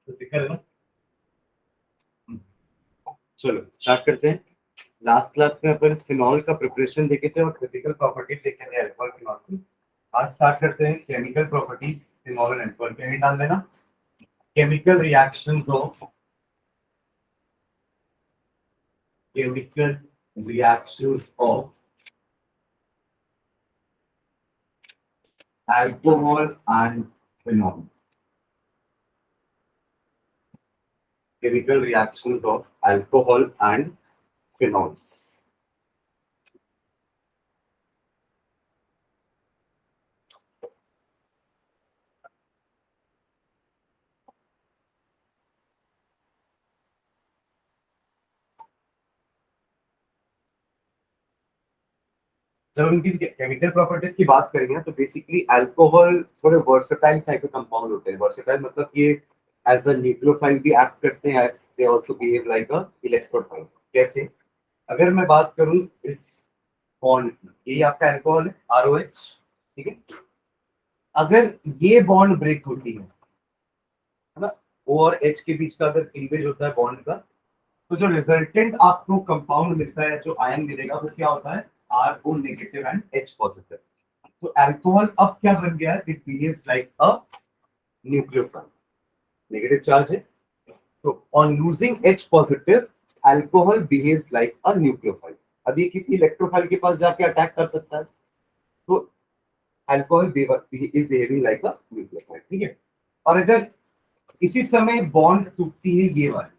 तो सीखा है ना। चलो स्टार्ट करते हैं। लास्ट क्लास में अपन फिनॉल का प्रिपरेशन देखे थे और फिजिकल प्रॉपर्टीज देखे थे अल्कोहल फिनॉल की। आज स्टार्ट करते हैं chemical properties phenol and alcohol के। डाल देना chemical reactions of alcohol and phenol. Chemical reactions of alcohol and phenols. जब हम इनकी केमिकल प्रॉपर्टीज की बात करेंगे तो बेसिकली अल्कोहल थोड़े वर्सेटाइल टाइप के कंपाउंड होते हैं। वर्सेटाइल मतलब ये एज अ न्यूक्लियोफाइल भी एक्ट करते हैं, as they also behave like a electrophile. कैसे? अगर मैं बात करूं इस बॉन्ड की, ये आपका अल्कोहल है ROH, ठीक है। अगर ये बॉन्ड ब्रेक होती है ना, O और H के बीच का अगर क्लीवेज होता है बॉन्ड का, तो जो रिजल्टेंट आपको कंपाउंड मिलता है, जो आयन मिलेगा, वो क्या होता है? RO negative and H positive. तो अल्कोहल अब क्या बन गया है? It behaves like a nucleophile, negative charge है। तो on losing H positive alcohol behaves like a nucleophile. अब ये किसी इलेक्ट्रोफाइल के पास जाके अटैक कर सकता है, तो alcohol is behaving like a nucleophile, ठीक है। और अगर इसी समय बॉन्ड टूटती है ये वाली,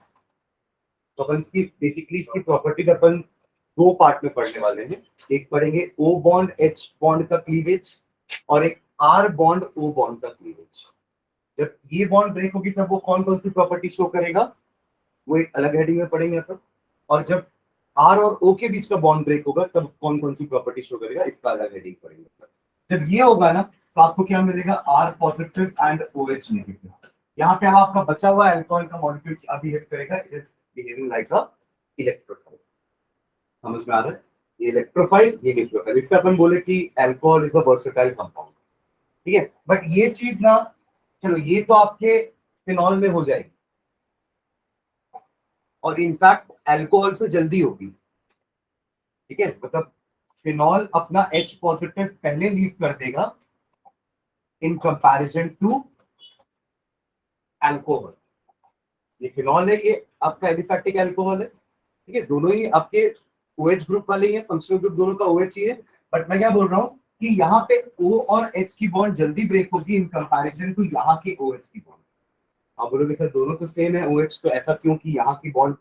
तो अपन इसकी बेसिकली इसकी प्रॉपर्टीज अपन दो पार्ट में पढ़ने वाले हैं। एक पढ़ेंगे O बॉन्ड H बॉन्ड का क्लीवेज, और एक R बॉन्ड O बॉन्ड का क्लीवेज। जब ये बॉन्ड ब्रेक होगी तब वो कौन कौन सी प्रॉपर्टी शो करेगा, वो एक अलग हेडिंग में पढ़ेंगे अपन। और जब R और O के बीच का बॉन्ड ब्रेक होगा तब कौन कौन सी प्रॉपर्टी शो करेगा, इसका अलग हेडिंग पढ़ेंगे। जब ये होगा ना तो आपको क्या मिलेगा? R positive and OH negative. यहाँ पे अब आपका बचा हुआ अल्कोहल का मॉलिक्यूल क्या बिहेव करेगा? It is behaving like a electrophile. समझ में आ रहा है? ये इलेक्ट्रोफाइल, ये न्यूक्लियोफाइल। इससे अपन बोले कि alcohol is a versatile compound, ठीक है। बट ये चीज ना, चलो ये तो आपके फिनॉल में हो जाएगी, और इनफैक्ट अल्कोहल से जल्दी होगी, ठीक है। मतलब फिनॉल अपना H पॉजिटिव पहले लीव कर देगा इन कंपैरिजन टू अल्कोहल। ये फिनॉल है, ये आपका एलिफैटिक अल्कोहल है, ठीक है। दोनों ही आपके OH ग्रुप वाले ही है, फंक्शनल ग्रुप दोनों का OH ही है। बट मैं क्या बोल रहा हूँ कि यहाँ पे O और H की बॉन्ड जल्दी ब्रेक होगी इन कंपैरिजन टू यहाँ के OH की बॉन्ड। आप बोलोगे सर दोनों तो सेम है OH, तो ऐसा क्यों कि यहाँ की बॉन्ड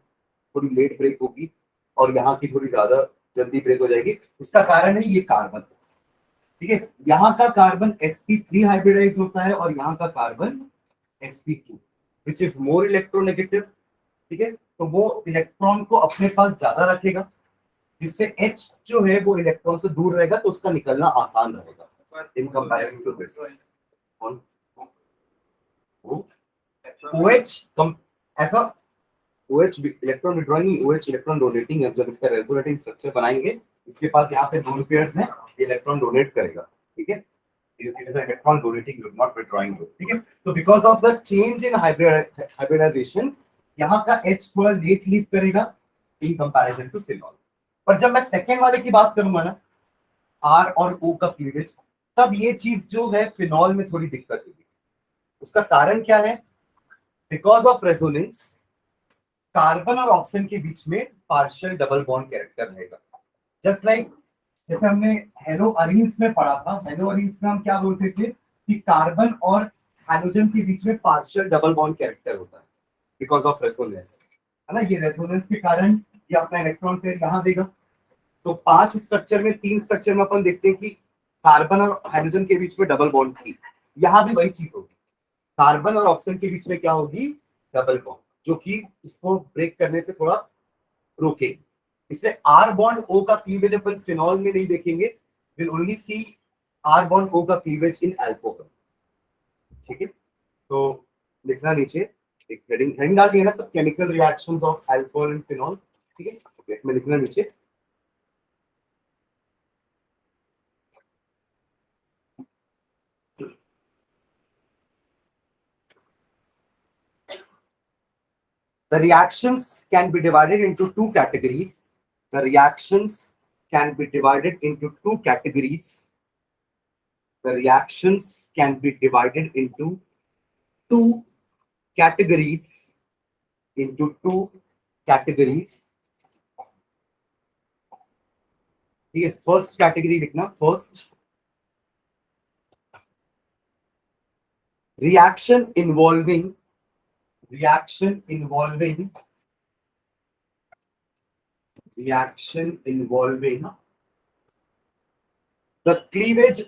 थोड़ी लेट ब्रेक होगी और यहाँ की थोड़ी ज्यादा जल्दी ब्रेक हो जाएगी? उसका कारण है ये कार्बन, ठीक है। यहाँ का कार्बन sp3 हाइब्रिडाइज होता है और यहाँ का carbon sp2, which is more electronegative, ठीक है। तो वो इलेक्ट्रॉन को अपने पास ज्यादा रखेगा, जिससे H जो है वो इलेक्ट्रॉन से दूर रहेगा, तो उसका निकलना आसान रहेगा in comparison to this. OH कम ऐसा, OH electron withdrawing, OH electron donating है। जब इसका रेगुलेटिंग स्ट्रक्चर बनाएंगे, इसके पास यहाँ पे दोनों पेयर्स हैं, इलेक्ट्रॉन डोनेट करेगा, ठीक है। It is an electron donating group, not withdrawing group, ठीक है। तो because of the change in hybridization, यहाँ का H थोड़ा लेट लीव करेगा in comparison to phenol। पर जब मैं सेकेंड वाले की बात करूंगा ना, R और O का क्लीवेज, तब ये चीज जो है फिनॉल में थोड़ी दिक्कत होगी। उसका कारण क्या है? बिकॉज ऑफ रेजोनेंस, कार्बन और ऑक्सीजन के बीच में पार्शियल डबल बॉन्ड कैरेक्टर रहेगा। जस्ट लाइक जैसे हमने हेलो अरीन्स में पढ़ा था, हेलो अरीन्स में हम क्या बोलते थे कि कार्बन और हाइड्रोजन के बीच में पार्शियल डबल बॉन्ड कैरेक्टर होता है बिकॉज ऑफ रेजोनेंस, है ना। ये रेजोनेंस के कारण ये अपना इलेक्ट्रॉन पेयर यहाँ देगा। तो 5 स्ट्रक्चर में 3 स्ट्रक्चर में अपन देखते हैं कि कार्बन और हाइड्रोजन के बीच में डबल बॉन्ड थी। यहाँ भी वही चीज होगी, कार्बन और ऑक्सीजन के बीच में क्या होगी? डबल बॉन्ड, जो कि इसको ब्रेक करने से थोड़ा रोकेगी। इसलिए R बॉन्ड O का क्लीवेज अपन फिनॉल में नहीं देखेंगे, will only see R bond O का क्लीवेज इन अल्कोहल, ठीक है। तो लिखना नीचे एक हेडिंग डाल दिया ना, सब chemical reactions of alcohol and phenol, ठीक है। तो इसमें लिखना नीचे The reactions can be divided into two categories. The reactions can be divided into two categories. The reactions can be divided into two categories. Into two categories. ठीक है, first category लिखना. First, reaction involving reaction involving the cleavage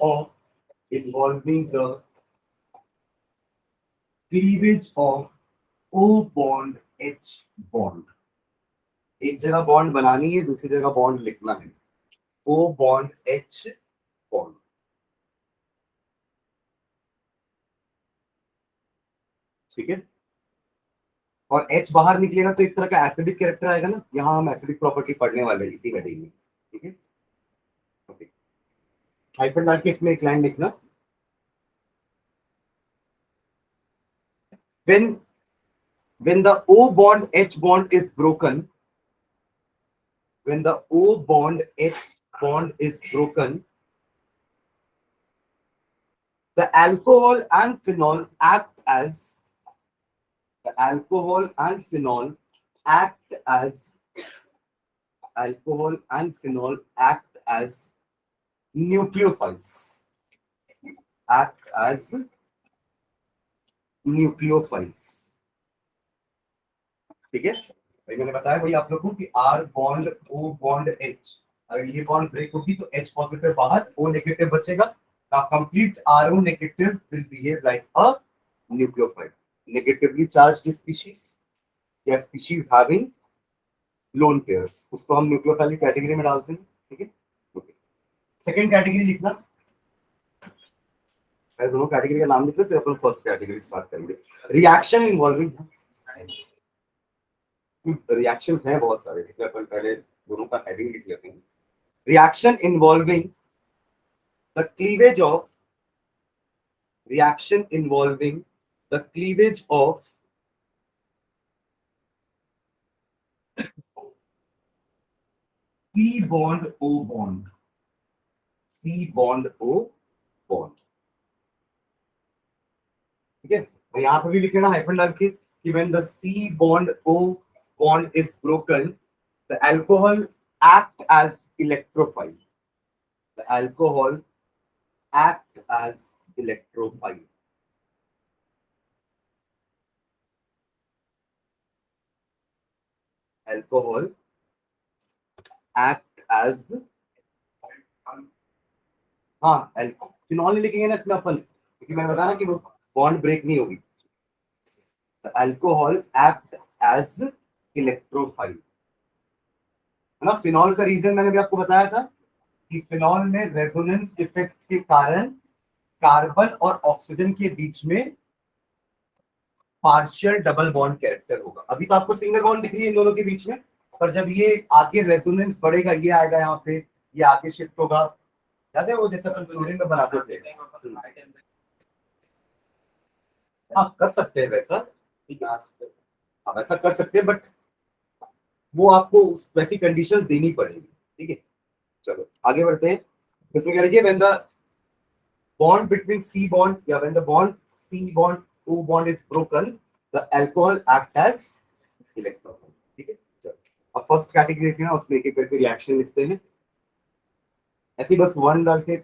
of O bond H bond. एक जगह bond बनानी है, दूसरी जगह bond लिखना है. O bond H bond. ठीक है, और H बाहर निकलेगा तो एक तरह का एसिडिक कैरेक्टर आएगा ना. यहां हम एसिडिक प्रॉपर्टी पढ़ने वाले हैं इसी हेडिंग में. ठीक है, ओके. हाइफन डाल के इसमें एक लाइन लिखना. when the O bond H bond is broken, when the O bond H bond is broken, the alcohol and phenol act as nucleophiles. ठीक है, भाई मैंने बताया वही आप लोगों को कि R bond O bond H, अगर ये बॉन्ड ब्रेक होगी तो H पॉजिटिव बाहर, O नेगेटिव बचेगा. Complete RO negative will behave like a nucleophile. Negatively charged species या स्पीशीज हैविंग लोन पेयर्स, उसको हम न्यूक्लियोफाइल की कैटेगरी में डालते हैं. ठीक है, ओके. सेकंड कैटेगरी लिखना. पहले दोनों कैटेगरी का नाम लिखो, फिर अपन फर्स्ट कैटेगरी स्टार्ट करेंगे. रिएक्शन इन्वॉल्विंग, रिएक्शंस हैं बहुत सारे, इसलिए अपन पहले दोनों का हेडिंग लिख लेते हैं. Reaction involving the cleavage of C bond O bond. ठीक है, और यहाँ पर भी लिख लेना हाइफन डाल के कि when the C bond O bond is broken, the alcohol act as electrophile. Alcohol act as electrophile. हाँ, फिनॉल नहीं लिखेंगे ना इसमें अपन, क्योंकि मैंने बताया ना कि वो बॉन्ड ब्रेक नहीं होगी. अल्कोहल एक्ट एज इलेक्ट्रोफाइल, है ना. फिनॉल का रीजन मैंने भी आपको बताया था कि फिनॉल में रेजोनेंस इफेक्ट के कारण कार्बन और ऑक्सीजन के बीच में पार्शियल डबल बॉन्ड कैरेक्टर होगा. अभी तो आपको सिंगल बॉन्ड दिख रही है इन दोनों के बीच में, पर जब ये आगे रेजोनेंस बढ़ेगा, ये आएगा यहाँ पे, ये आगे शिफ्ट होगा. याद है वो जैसे अपन क्लोरीन में बनाते थे. हाँ, कर सकते हैं वैसा. हाँ, वैसा कर सकते हैं, बट वो आपको वैसी कंडीशंस देनी पड़ेगी. ठीक है, चलो आगे बढ़ते हैं. इसमें क्या लिखिए, when the bond between C bond या when the bond C bond O bond is broken, the alcohol act as electrophile. ठीक है, चलो अब फर्स्ट कैटेगरी लिखना, उसमें एक एक करके रिएक्शन लिखते हैं. ऐसे बस वन डाल के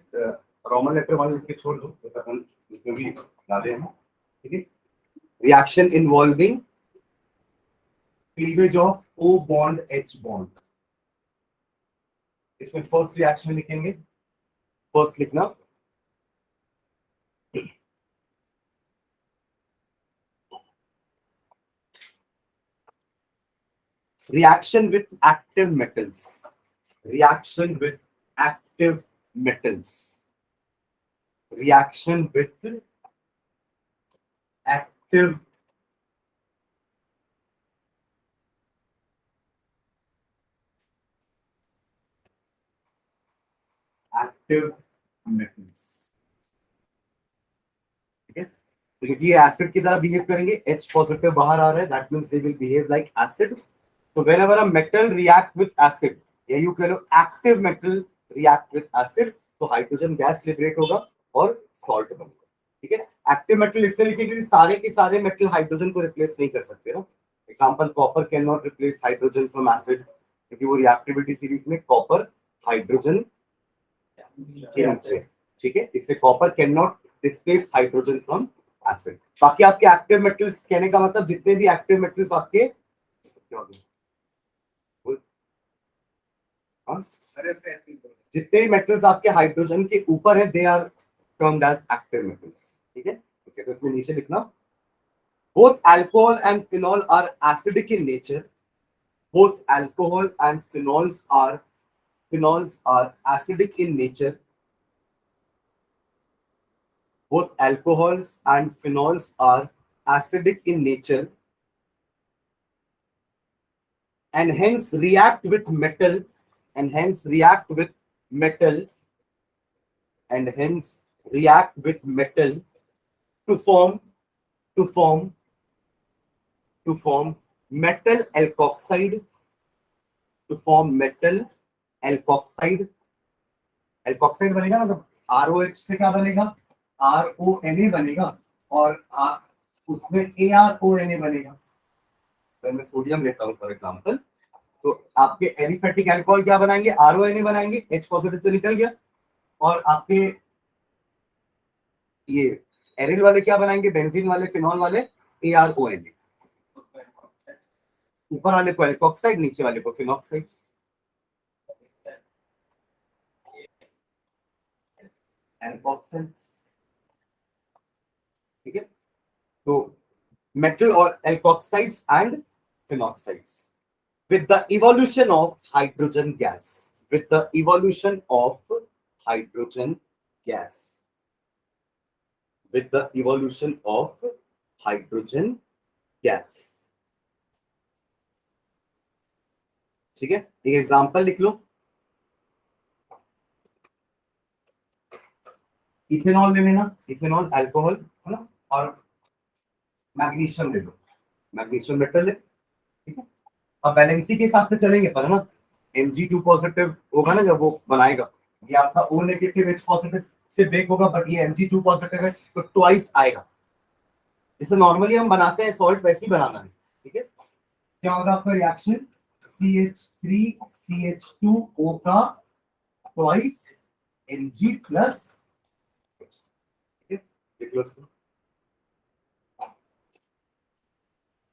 रोमन लेटर वन लिख के छोड़ दो, जैसा अपन इसमें भी डाले हैं. ठीक है, reaction involving cleavage of O bond H bond. इसमें फर्स्ट रिएक्शन लिखेंगे. फर्स्ट लिखना, reaction with active metals. Reaction with active metals. Reaction with active metals. ठीक है, तो क्योंकि ये एसिड की तरह बिहेव करेंगे, H पॉजिटिव बाहर आ रहा है, that means they will behave like acid. तो whenever a metal react with acid, या यू कह लो active metal react with acid, तो हाइड्रोजन गैस लिबरेट होगा और सॉल्ट बनेगा। ठीक है, एक्टिव मेटल इसलिए लिखे क्योंकि सारे के सारे मेटल हाइड्रोजन को रिप्लेस नहीं कर सकते ना। Example, copper can not replace hydrogen from acid, क्योंकि वो रिएक्टिविटी सीरीज में कॉपर हाइड्रोजन के नीचे। ठीक है, इससे copper can not displace hydrogen from acid. बाकी आपके एक्टिव मेटल्स, कहने का मतलब जितने भी एक्टिव मेटल्स आपके, जितने भी मेटल्स आपके हाइड्रोजन के ऊपर है, they are termed as active metals. ठीक है, ओके, तो इसमें नीचे लिखना, both alcohol and phenol are acidic in nature. Both alcohol and phenols are acidic in nature. Both alcohols and phenols are acidic in nature and hence react with metal and hence react with metal and hence react with metal to form to form to form metal alkoxide, to form metal alkoxide। Alkoxide बनेगा ना, तो ROH से क्या बनेगा, RONA बनेगा, और उसमें ARONA बनेगा। अगर मैं सोडियम लेता हूं फॉर एग्जांपल, तो आपके एलिफेटिक अल्कोहल क्या बनाएंगे, RONA बनाएंगे, H पॉजिटिव तो निकल गया, और आपके ये एरिल वाले क्या बनाएंगे, बेंजीन वाले, फिनॉल वाले, ARONA। ऊपर वाले को एल्कोक्साइड, नीचे वाले को फिनॉक्साइड्स। एल्कोक्साइड्स, ठीक है। तो metal or alkoxides and phenoxides with the evolution of hydrogen gas, with the evolution of hydrogen gas, with the evolution of hydrogen gas। ठीक है, एक एग्जांपल लिख लो, इथेनॉल ले लेना, इथेनॉल अल्कोहल है ना, और मैग्नीशियम ले लो, मैग्नीशियम मेटल है। ठीक है, अब वैलेंसी के हिसाब से चलेंगे पर है ना, Mg2 पॉजिटिव होगा ना जब वो बनाएगा, ये आपका O नेगेटिव H पॉजिटिव से ब्रेक होगा, बट ये Mg2 पॉजिटिव है तो ट्वाइस आएगा। जैसे नॉर्मली हम बनाते हैं सॉल्ट, वैसे ही बनाना है। ठीक है, क्या होगा आपका रिएक्शन, CH3CH2O का ट्वाइस Mg प्लस,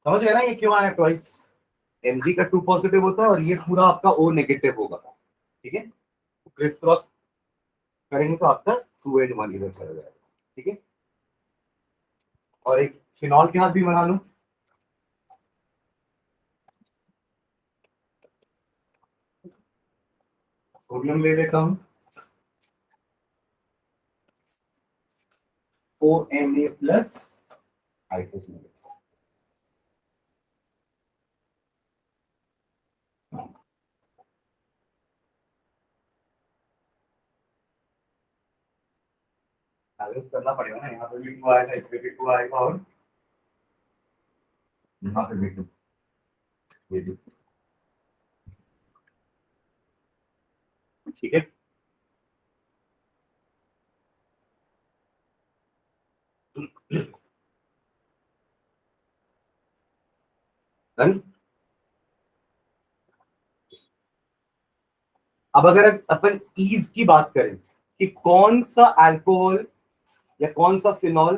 समझ गए ना ये क्यों आया ट्वाइस, Mg का 2 पॉजिटिव होता है और ये पूरा आपका O नेगेटिव होगा। ठीक है, क्रिस क्रॉस करेंगे तो आपका 2N1 इधर चला जाएगा। ठीक है, और एक फिनॉल के साथ भी बना लो, सोडियम ले लेता हूं, ONA प्लस हाइड्रोजन। बैलेंस करना पड़ेगा ना, यहाँ पे भी 2 आएगा, इसमें भी 2 आएगा, और यहाँ पे भी 2, ये भी। ठीक है, डन। अब अगर अपन ईज की बात करें कि कौन सा अल्कोहल या कौन सा फिनॉल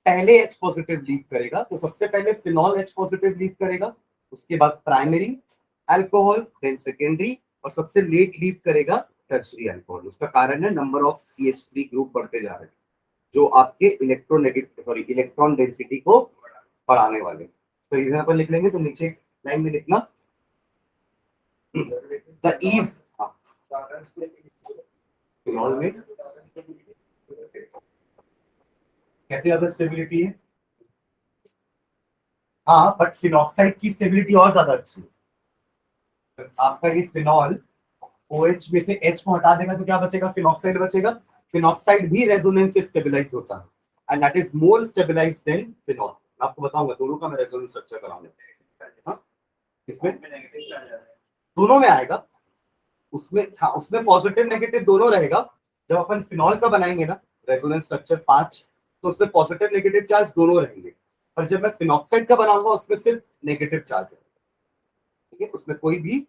पहले H पॉजिटिव लीव करेगा, तो सबसे पहले फिनॉल H पॉजिटिव लीव करेगा, उसके बाद प्राइमरी अल्कोहल, देन सेकेंडरी, और सबसे लेट लीव करेगा टर्शियरी अल्कोहल। उसका कारण है नंबर ऑफ CH3 ग्रुप बढ़ते जा रहे हैं, जो आपके इलेक्ट्रॉन डेंसिटी को बढ़ाने वाले। तो रीजन अपन लिख लेंगे, तो नीचे लाइन में लिखना, द ईज फिनॉल में कैसे ज्यादा स्टेबिलिटी है, हाँ, बट फिनॉक्साइड की स्टेबिलिटी और ज्यादा अच्छी है। आपका ये फिनॉल OH में से H को हटा देगा तो क्या बचेगा, फिनॉक्साइड बचेगा। फिनॉक्साइड भी रेजोनेंस से स्टेबलाइज होता है, and that is more stabilized than phenol. मैं आपको बताऊंगा दोनों का मैं रेजोनेंस स्ट्रक्चर कराऊंगा. हाँ, इसमें दोनों में आएगा. उसमें हाँ, उसमें पॉजिटिव नेगेटिव दोनों रहेगा. जब अपन फिनॉल का बनाएंगे ना रेजोनेंस स्ट्रक्चर 5, तो उसमें पॉजिटिव नेगेटिव चार्ज दोनों रहेंगे. पर जब मैं फिनॉक्साइड का बनाऊंगा उसमें सिर्फ नेगेटिव चार्ज है. ठीक है, उसमें कोई भी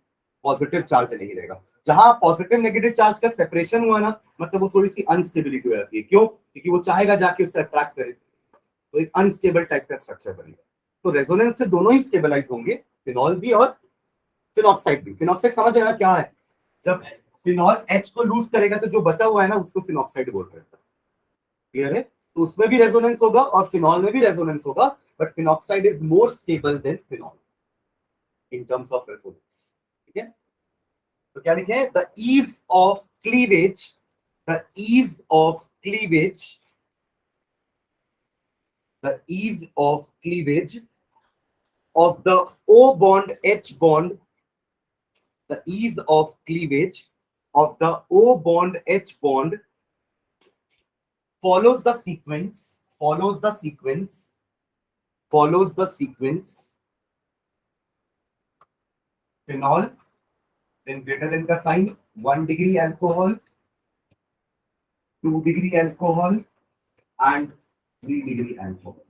पॉजिटिव चार्ज नहीं रहेगा. जहां पॉजिटिव नेगेटिव चार्ज का सेपरेशन हुआ ना, मतलब वो थोड़ी सी अनस्टेबिलिटी हो जाती है. क्यों? क्योंकि वो चाहेगा जाके उससे अट्रैक्ट करे, तो एक अनस्टेबल टाइप का स्ट्रक्चर बनेगा. तो रेजोनेंस से दोनों ही स्टेबलाइज होंगे, फिनॉल भी और फिनॉक्साइड भी. फिनॉक्साइड समझ रहे ना क्या है? जब फिनॉल H को लूज करेगा तो जो बचा हुआ है ना उसको फिनॉक्साइड बोल रहे हैं. क्लियर है? तो उसमें भी रेजोनेंस होगा और फिनॉल में भी रेजोनेंस होगा, but phenoxide is more stable than phenol in terms of resonance. ठीक है, तो क्या लिखे? The ease of cleavage, the ease of cleavage, the ease of cleavage of the O bond H bond, the ease of cleavage of the O bond H bond follows the sequence, follows the sequence, follows the sequence. Phenol, then greater than का sign, 1 degree alcohol, 2 degree alcohol and 3 degree alcohol.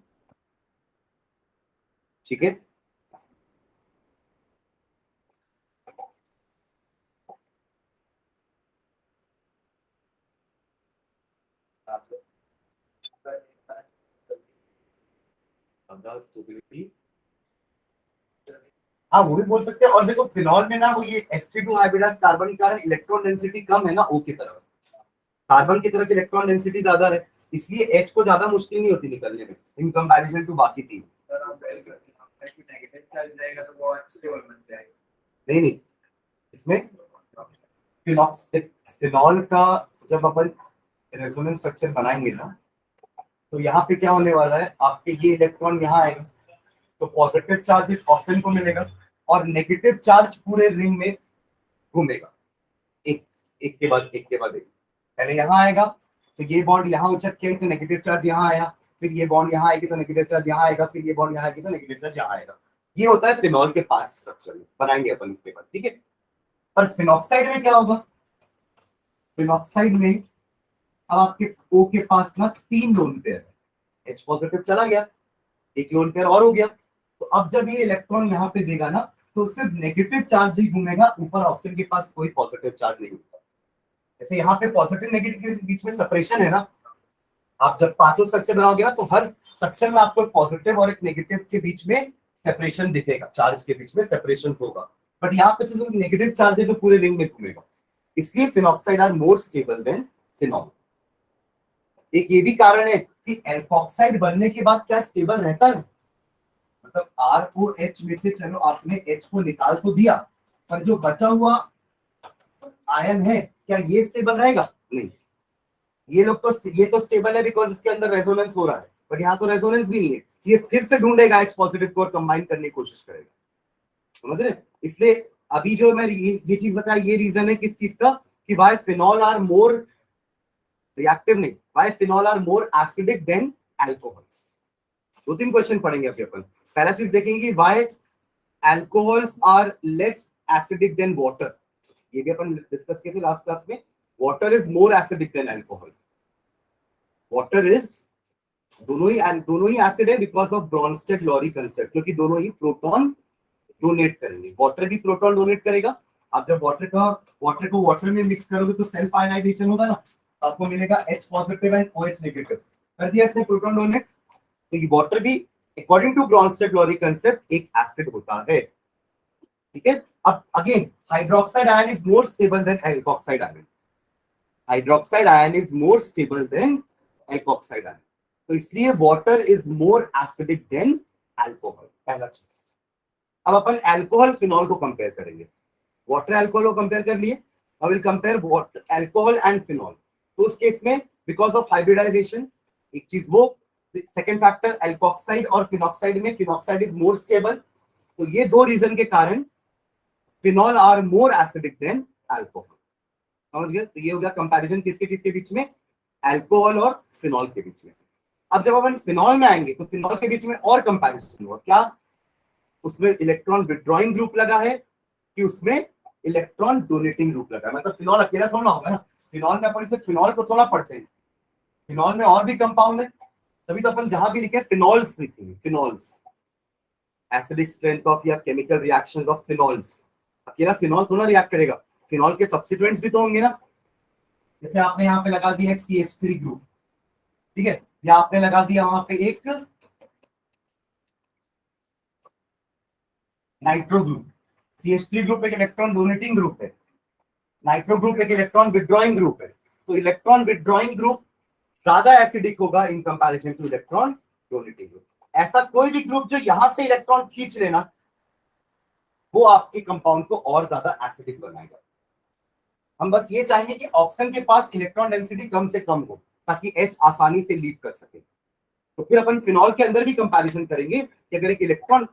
ठीक है, हाँ वो भी बोल सकते हैं. और देखो फिनॉल में ना वो ये sp2 हाइब्रिडाइज कार्बन के कारण इलेक्ट्रॉन डेंसिटी कम है ना O की तरफ. कार्बन की तरफ इलेक्ट्रॉन डेंसिटी ज्यादा है, इसलिए H को ज्यादा मुश्किल नहीं होती निकलने में इन कंपैरिजन टू बाकी तीन. नहीं नहीं, इसमें फिनॉल का जब अपन रेजोनेंस स्ट्रक्चर बनाएंगे ना, तो यहाँ पे क्या होने वाला है, आपके ये इलेक्ट्रॉन यहाँ आएगा तो पॉजिटिव चार्ज इस ऑक्सीजन को मिलेगा और नेगेटिव चार्ज पूरे रिंग में घूमेगा, एक एक के बाद एक के बाद एक. पहले यहाँ आएगा तो ये बॉन्ड यहाँ उचक के तो नेगेटिव चार्ज यहाँ आया, फिर ये बॉन्ड यहाँ आएगी तो नेगेटिव चार्ज यहाँ आएगा, फिर ये बॉन्ड यहाँ आएगी तो नेगेटिव चार्ज यहाँ आएगा. ये होता है फिनॉल के पास स्ट्रक्चर में बनाएंगे अपन इसके बाद. ठीक है, पर फिनॉक्साइड में क्या होगा? फिनॉक्साइड में अब आपके O के पास ना 3 लोन पेयर है. H पॉजिटिव चला गया, एक लोन पेयर और हो गया. तो अब जब ये इलेक्ट्रॉन यहाँ पे देगा ना तो सिर्फ नेगेटिव चार्ज ही घूमेगा, ऊपर ऑक्सीजन के पास कोई पॉजिटिव चार्ज नहीं होगा. जैसे यहाँ पे पॉजिटिव नेगेटिव के बीच में सेपरेशन है ना, आप जब पांचों स्ट्रक्चर बनाओगे ना तो हर स्ट्रक्चर में आपको एक पॉजिटिव और एक नेगेटिव के बीच में सेपरेशन दिखेगा, चार्ज के बीच में सेपरेशन होगा. बट यहाँ पे तो नेगेटिव चार्ज है जो पूरे रिंग में घूमेगा, इसलिए phenoxide are more stable than phenol. एक ये भी कारण है कि एल्कोक्साइड बनने के बाद क्या स्टेबल रहता है, मतलब ROH में से चलो आपने H को निकाल तो दिया, पर जो बचा हुआ आयन है क्या ये स्टेबल रहेगा? नहीं. ये लोग तो ये तो स्टेबल है बिकॉज इसके अंदर रेजोनेंस हो रहा है, बट यहाँ तो रेजोनेंस भी नहीं है. ये फिर से ढूंढेगा H पॉजिटिव को और कंबाइन करने की कोशिश करेगा. समझ रहे? इसलिए अभी जो मैं ये चीज बताया, ये रीजन है किस चीज का, कि why phenol are more reactive नहीं, why phenol are more acidic than alcohols. 2-3 question पढ़ेंगे अभी अपन. पहला चीज देखेंगे why alcohols are less acidic than water. ये भी अपन डिस्कस किए थे लास्ट क्लास में. Water is more acidic than alcohol. Water is दोनों ही एसिड है बिकॉज ऑफ ब्रॉन्स्टेड-लॉरी कंसेप्ट, क्योंकि दोनों ही प्रोटॉन डोनेट करेंगे. वाटर भी प्रोटॉन डोनेट करेगा. आप जब वाटर को वाटर में मिक्स करोगे तो सेल्फ आयनाइजेशन होगा ना, तो आपको मिलेगा H positive and OH negative. कर दिया इसने प्रोटॉन डोनेट. तो ये वाटर भी अकॉर्डिंग टू ब्रॉन्स्टेड-लॉरी कंसेप्ट एक एसिड होता है. ठीक है, अब again hydroxide ion is more stable then alkoxide ion. Hydroxide ion is more stable then alkoxide ion. तो इसलिए water is more acidic than alcohol. पहला चीज. अब अपन अल्कोहल फिनॉल को कंपेयर करेंगे. वाटर अल्कोहल को कंपेयर कर लिए, अब will compare water alcohol and phenol. तो उस केस में बिकॉज ऑफ हाइब्रिडाइजेशन, एक चीज वो, सेकेंड फैक्टर अल्कोक्साइड और फिनॉक्साइड में फिनॉक्साइड इज मोर स्टेबल. तो ये दो रीजन के कारण phenol are more acidic than alcohol. समझ गए? तो ये हो गया कंपैरिजन किसके किसके बीच में, अल्कोहल और फिनॉल के बीच में. अब जब अपन फिनॉल में आएंगे तो फिनॉल के बीच में और कंपैरिजन हुआ, क्या उसमें इलेक्ट्रॉन विड्रॉइंग ग्रुप लगा है कि उसमें इलेक्ट्रॉन डोनेटिंग ग्रुप लगा है? मतलब फिनॉल अकेला थोड़ा होगा ना, फिनॉल में अपन इसे फिनॉल को थोड़ा पढ़ते हैं, फिनॉल में और भी कंपाउंड है, तभी तो अपन जहां भी लिखे फिनॉल्स लिखेंगे, फिनॉल्स, एसिडिक स्ट्रेंथ ऑफ या केमिकल रिएक्शंस ऑफ फिनॉल्स। अकेला फिनॉल थोड़ा रिएक्ट करेगा, फिनॉल के सब्स्टिट्यूएंट्स भी तो होंगे ना। जैसे आपने यहाँ पे लगा दिया एक CH3 ग्रुप, ठीक है, या आपने लगा दिया वहां पे एक नाइट्रो ग्रुप। CH3 ग्रुप एक इलेक्ट्रॉन डोनेटिंग ग्रुप है, नाइट्रो ग्रुप एक इलेक्ट्रॉन विड्रॉइंग ग्रुप है। तो इलेक्ट्रॉन विड्रॉइंग ग्रुप ज्यादा एसिडिक होगा इन comparison two electron donating group. ऐसा कोई भी ग्रुप जो यहां से इलेक्ट्रॉन खींच लेना, वो आपके कंपाउंड को और ज्यादा एसिडिक बनाएगा। हम बस ये चाहेंगे कि ऑक्सीजन के पास इलेक्ट्रॉन डेंसिटी कम से कम हो, ताकि H आसानी से लीव कर सके। तो फिर अपन फिनॉल के अंदर भी कंपैरिजन करेंगे कि अगर एक इलेक्ट्रॉन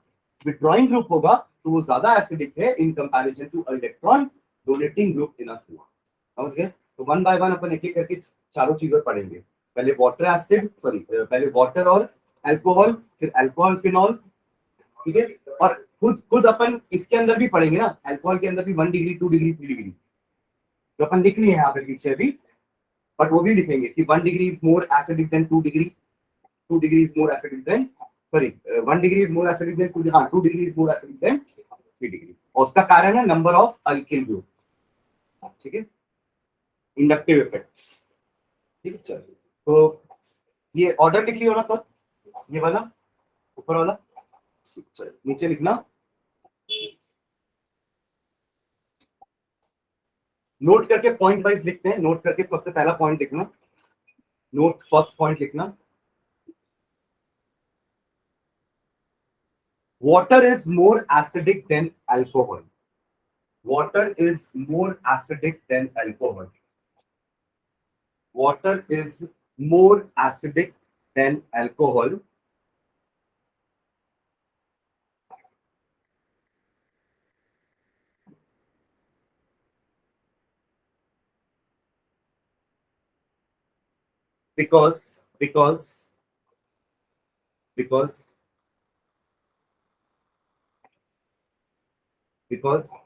विड्रॉइंग ग्रुप होगा तो वो ज्यादा एसिडिक है in comparison two electron donating group in a phenol. समझ गए? तो वन बाय वन अपन एक एक करके चारों चीजें पढ़ेंगे। पहले वाटर एसिड, सॉरी पहले वाटर और अल्कोहल, फिर अल्कोहल फिनॉल, ठीक है। और खुद खुद अपन इसके अंदर भी पढ़ेंगे ना, अल्कोहल के अंदर भी 1 डिग्री 2 डिग्री 3 डिग्री जो अपन लिख लिए हैं यहाँ पे पीछे अभी, बट वो भी लिखेंगे कि 1 degree is more acidic then 2 degree, 2 degree is more acidic then, sorry 1 degree is more acidic then 2, हाँ 2 degree is more acidic then 3 degree. और उसका कारण है नंबर ऑफ अल्किल ग्रुप, ठीक है, इंडक्टिव इफेक्ट, ठीक है। चलिए, तो ये ऑर्डर लिख लियो ना सर, ये वाला ऊपर वाला, चलिए नीचे लिखना। नोट करके पॉइंट वाइज लिखते हैं, नोट करके सबसे पहला पॉइंट लिखना, नोट फर्स्ट पॉइंट लिखना, water is more acidic than alcohol, water is more acidic than alcohol, water is more acidic than alcohol because because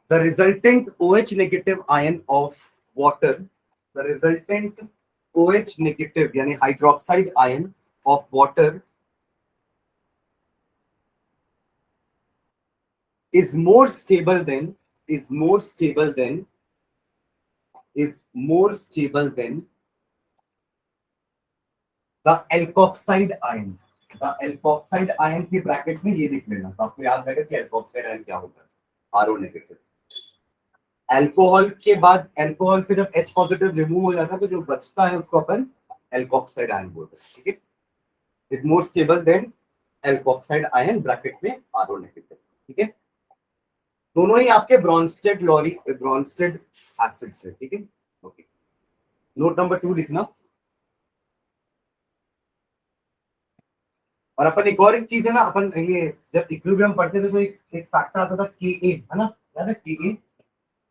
the resultant OH negative ion of water, the resultant OH negative यानी hydroxide ion of water is more stable than is more stable than is more stable than the alkoxide ion। the alkoxide ion की bracket में ये लिख लेना, तो आपको याद रहेगा कि alkoxide ion क्या होता है, RO नेगेटिव। अल्कोहल के बाद अल्कोहल से जब H पॉजिटिव रिमूव हो जाता है तो जो बचता है उसको अपन एल्कोक्साइड आयन बोलते हैं, ठीक है। Is more stable then alkoxide ion bracket में RO नेगेटिव, ठीक है। दोनों ही आपके ब्रॉन्स्टेड लॉरी ब्रॉन्स्टेड एसिड्स है, ठीक है, ओके। नोट नंबर 2 लिखना। और अपन एक और एक चीज है ना, अपन ये जब इक्विलिब्रियम पढ़ते थे तो एक फैक्टर आता था Ka, है ना, याद है Ka?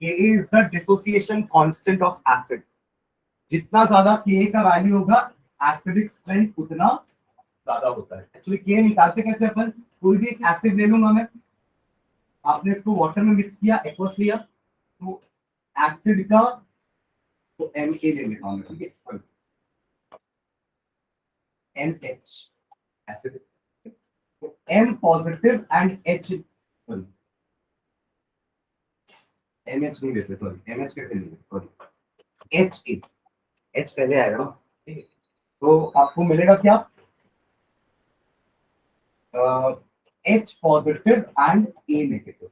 Ka is the dissociation constant of acid. जितना ज्यादा Ka का वैल्यू होगा एसिडिक स्ट्रेंथ उतना ज्यादा होता है। एक्चुअली Ka निकालते कैसे अपन, कोई भी एक एसिड ले लूंगा मैं, आपने इसको वाटर में मिक्स किया, एक्वस लिया, तो एसिड का तो Na ले लेता हूं, ठीक है, NH एसिड, तो M positive and H, MH नहीं लेते, सॉरी MH कैसे लेंगे, सॉरी HA, H पहले आएगा ना, ठीक है। तो आपको मिलेगा क्या, H positive and A negative.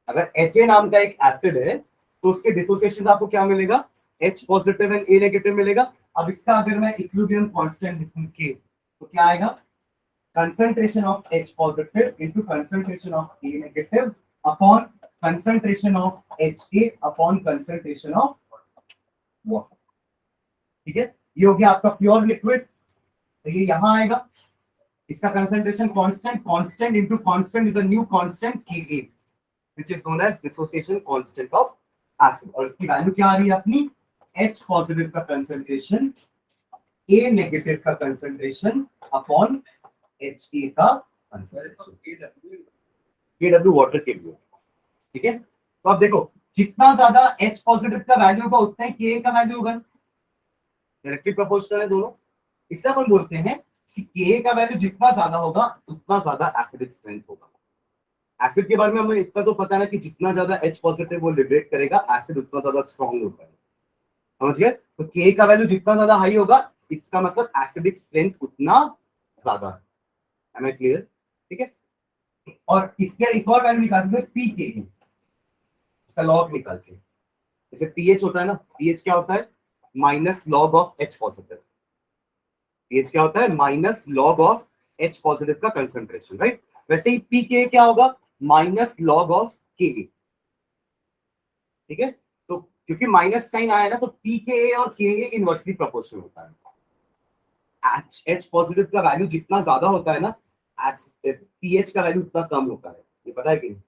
अगर Ha नाम का एक एसिड है तो उसके डिसोसिएशन आपको क्या मिलेगा, H positive and A negative मिलेगा। अब इसका अगर मैं इक्विलिब्रियम कांस्टेंट लिखूं K, तो क्या आएगा, concentration of H positive into concentration of A negative upon concentration of HA upon concentration of water, ठीक है। ये हो गया आपका प्योर लिक्विड, तो ये यहां आएगा, इसका concentration constant, constant into constant is a new constant Ka, which is known as dissociation constant of acid। और इसकी वैल्यू क्या आ रही है अपनी, H पॉजिटिव का कंसंट्रेशन ए नेगेटिव का कंसंट्रेशन अपॉन एच ए का कंसंट्रेशन, केडब्ल्यू वाटर के लिए। ठीक है, तो अब देखो जितना ज्यादा एच पॉजिटिव का वैल्यू होगा उतना ही के का वैल्यू होगा, डायरेक्टली प्रोपोर्शनल है दोनों। इससे अपन बोलते हैं कि के का वैल्यू जितना ज्यादा होगा उतना ज्यादा एसिडिक स्ट्रेंथ होगा। एसिड के बारे में हमें इतना तो पता है ना कि जितना ज्यादा एच पॉजिटिव वो लिबरेट करेगा एसिड उतना ज्यादा स्ट्रॉन्ग होता है, समझ गए? तो के का वैल्यू जितना ज्यादा हाई होगा इसका मतलब एसिडिक स्ट्रेंथ उतना ज्यादा है। Am I clear? ठीक है, और इसके एक और वैल्यू निकाल सकते हैं पी के, इसका लॉग निकाल के। जैसे पीएच होता है ना, पीएच क्या होता है? Minus log of H positive. PH क्या होता है? Minus log of H positive का कंसंट्रेशन, राइट? वैसे ही पी के क्या होगा? माइनस लॉग ऑफ के। ठीक है, तो क्योंकि माइनस साइन आया ना तो पी के और के इनवर्सली प्रोपोर्शनल होता है। एच पॉजिटिव का वैल्यू जितना ज्यादा होता है ना, पीएच का वैल्यू उतना कम होता है, ये पता है कि नहीं?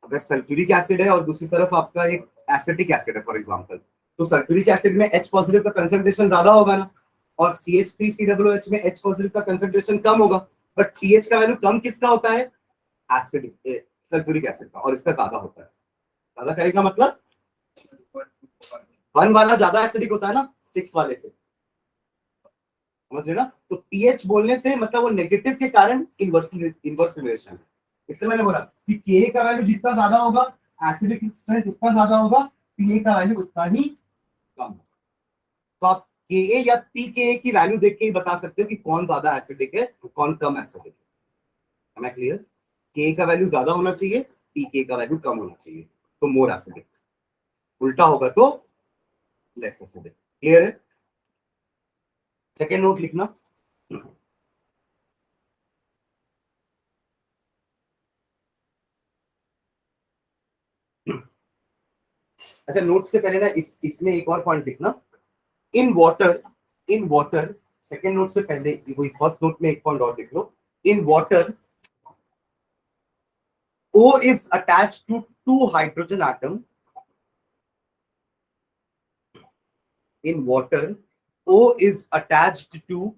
अगर सल्फ्यूरिक एसिड है और दूसरी तरफ आपका एक एसिटिक एसिड है फॉर एग्जांपल, तो सल्फ्यूरिक एसिड में एच पॉजिटिव का कंसंट्रेशन ज्यादा होगा ना, और CH3COOH में एच पॉजिटिव का कंसंट्रेशन कम होगा। बट पीएच का वैल्यू कम किसका होता है? एसिडिक सल्फ्यूरिक एसिड का, और इसका ज्यादा होता है। ज्यादा करेगा मतलब 1 वाला ज्यादा एसिडिक होता है ना 6 वाले से, समझ रहे ना? तो पीएच बोलने से मतलब वो नेगेटिव के कारण इनवर्स रिलेशन है। इसलिए मैंने बोला कि के का वैल्यू जितना ज्यादा होगा एसिडिक स्ट्रेंथ उतना ज्यादा होगा, पीए का वैल्यू उतना ही कम होगा। तो आप के या पी के की वैल्यू देख के ही बता सकते हो कि कौन ज्यादा एसिडिक है कौन कम एसिडिक है। मैं क्लियर? के का वैल्यू ज्यादा होना चाहिए, पी के का वैल्यू कम होना चाहिए, तो मोर एसिडिक। उल्टा होगा तो लेस एसिडिक। क्लियर है? सेकेंड नोट लिखना। अच्छा, नोट से पहले ना इसमें एक और पॉइंट लिखना। In water, in water, second note से पहले वही फर्स्ट नोट में एक पॉइंट और लिख लो। In water O is attached to two hydrogen atom. In water O is attached to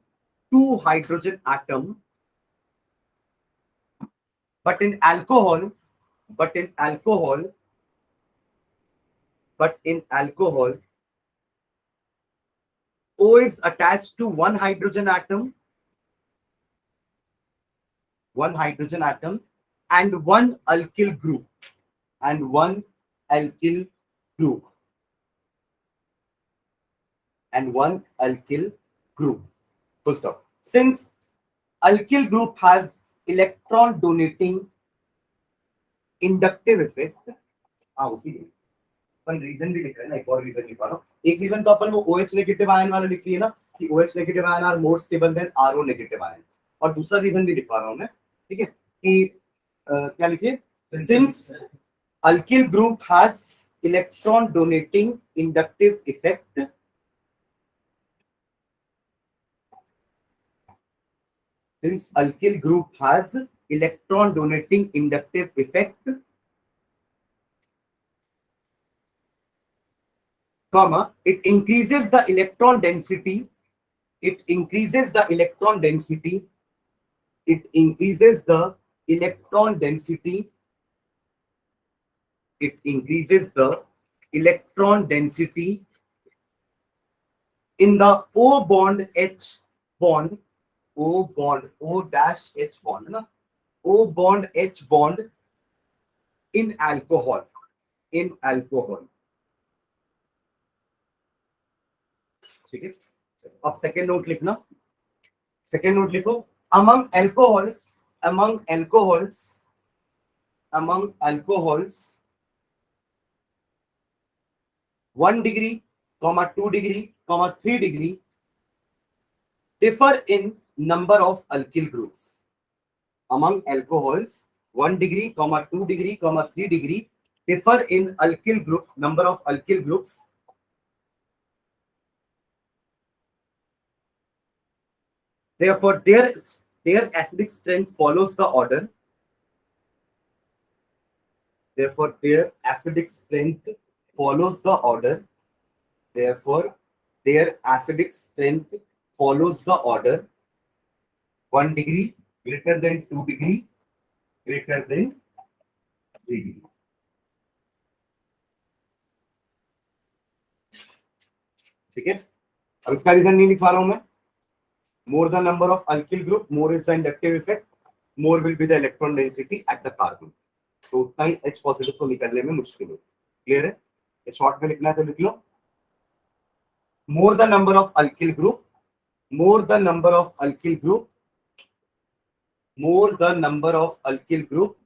two hydrogen atom, but in alcohol, but in alcohol, but in alcohol O is attached to one hydrogen atom, one hydrogen atom, and one alkyl group, and one alkyl group, and one alkyl group. Full stop. Since alkyl group has electron donating inductive effect, हाँ उसी लिए अपन reason भी लिख रहे हैं ना, एक और रीजन लिखा रहा हूँ। एक रीजन तो अपन वो OH नेगेटिव आयन वाला लिख लिया ना कि OH negative ion are more stable than RO negative ion, और दूसरा रीजन भी लिखवा रहा हूँ मैं। ठीक है, कि क्या लिखिए? Since alkyl group has electron donating inductive effect, since alkyl group has electron donating inductive effect, comma, it increases the electron density, it increases the electron density, it increases the electron density, it increases the electron density in the O bond H bond, O bond, O dash H bond, na? O bond H bond in alcohol, in alcohol. ठीक है, अब second note लिखना। Second note लिखो, among alcohols, among alcohols, among alcohols 1 degree, 2 degree, 3 degree differ in number of alkyl groups. Among alcohols 1 degree, 2 degree, 3 degree differ in alkyl groups, number of alkyl groups. Therefore their acidic strength follows the order. Therefore their acidic strength follows the order. Therefore their acidic strength follows the order 1 degree, greater than 2 degree, greater than 3 degree. ठीक है, अब इसका reason नहीं लिखवा रहा हूं मैं. More the number of alkyl group, more is the inductive effect, more will be the electron density at the carbon. तो उतना ही H पॉजिटिव को निकलने में मुश्किल है. क्लियर है? शॉर्ट में लिखना है तो लिख लो. More the number of alkyl group, more the number of alkyl group, more the number of alkyl group,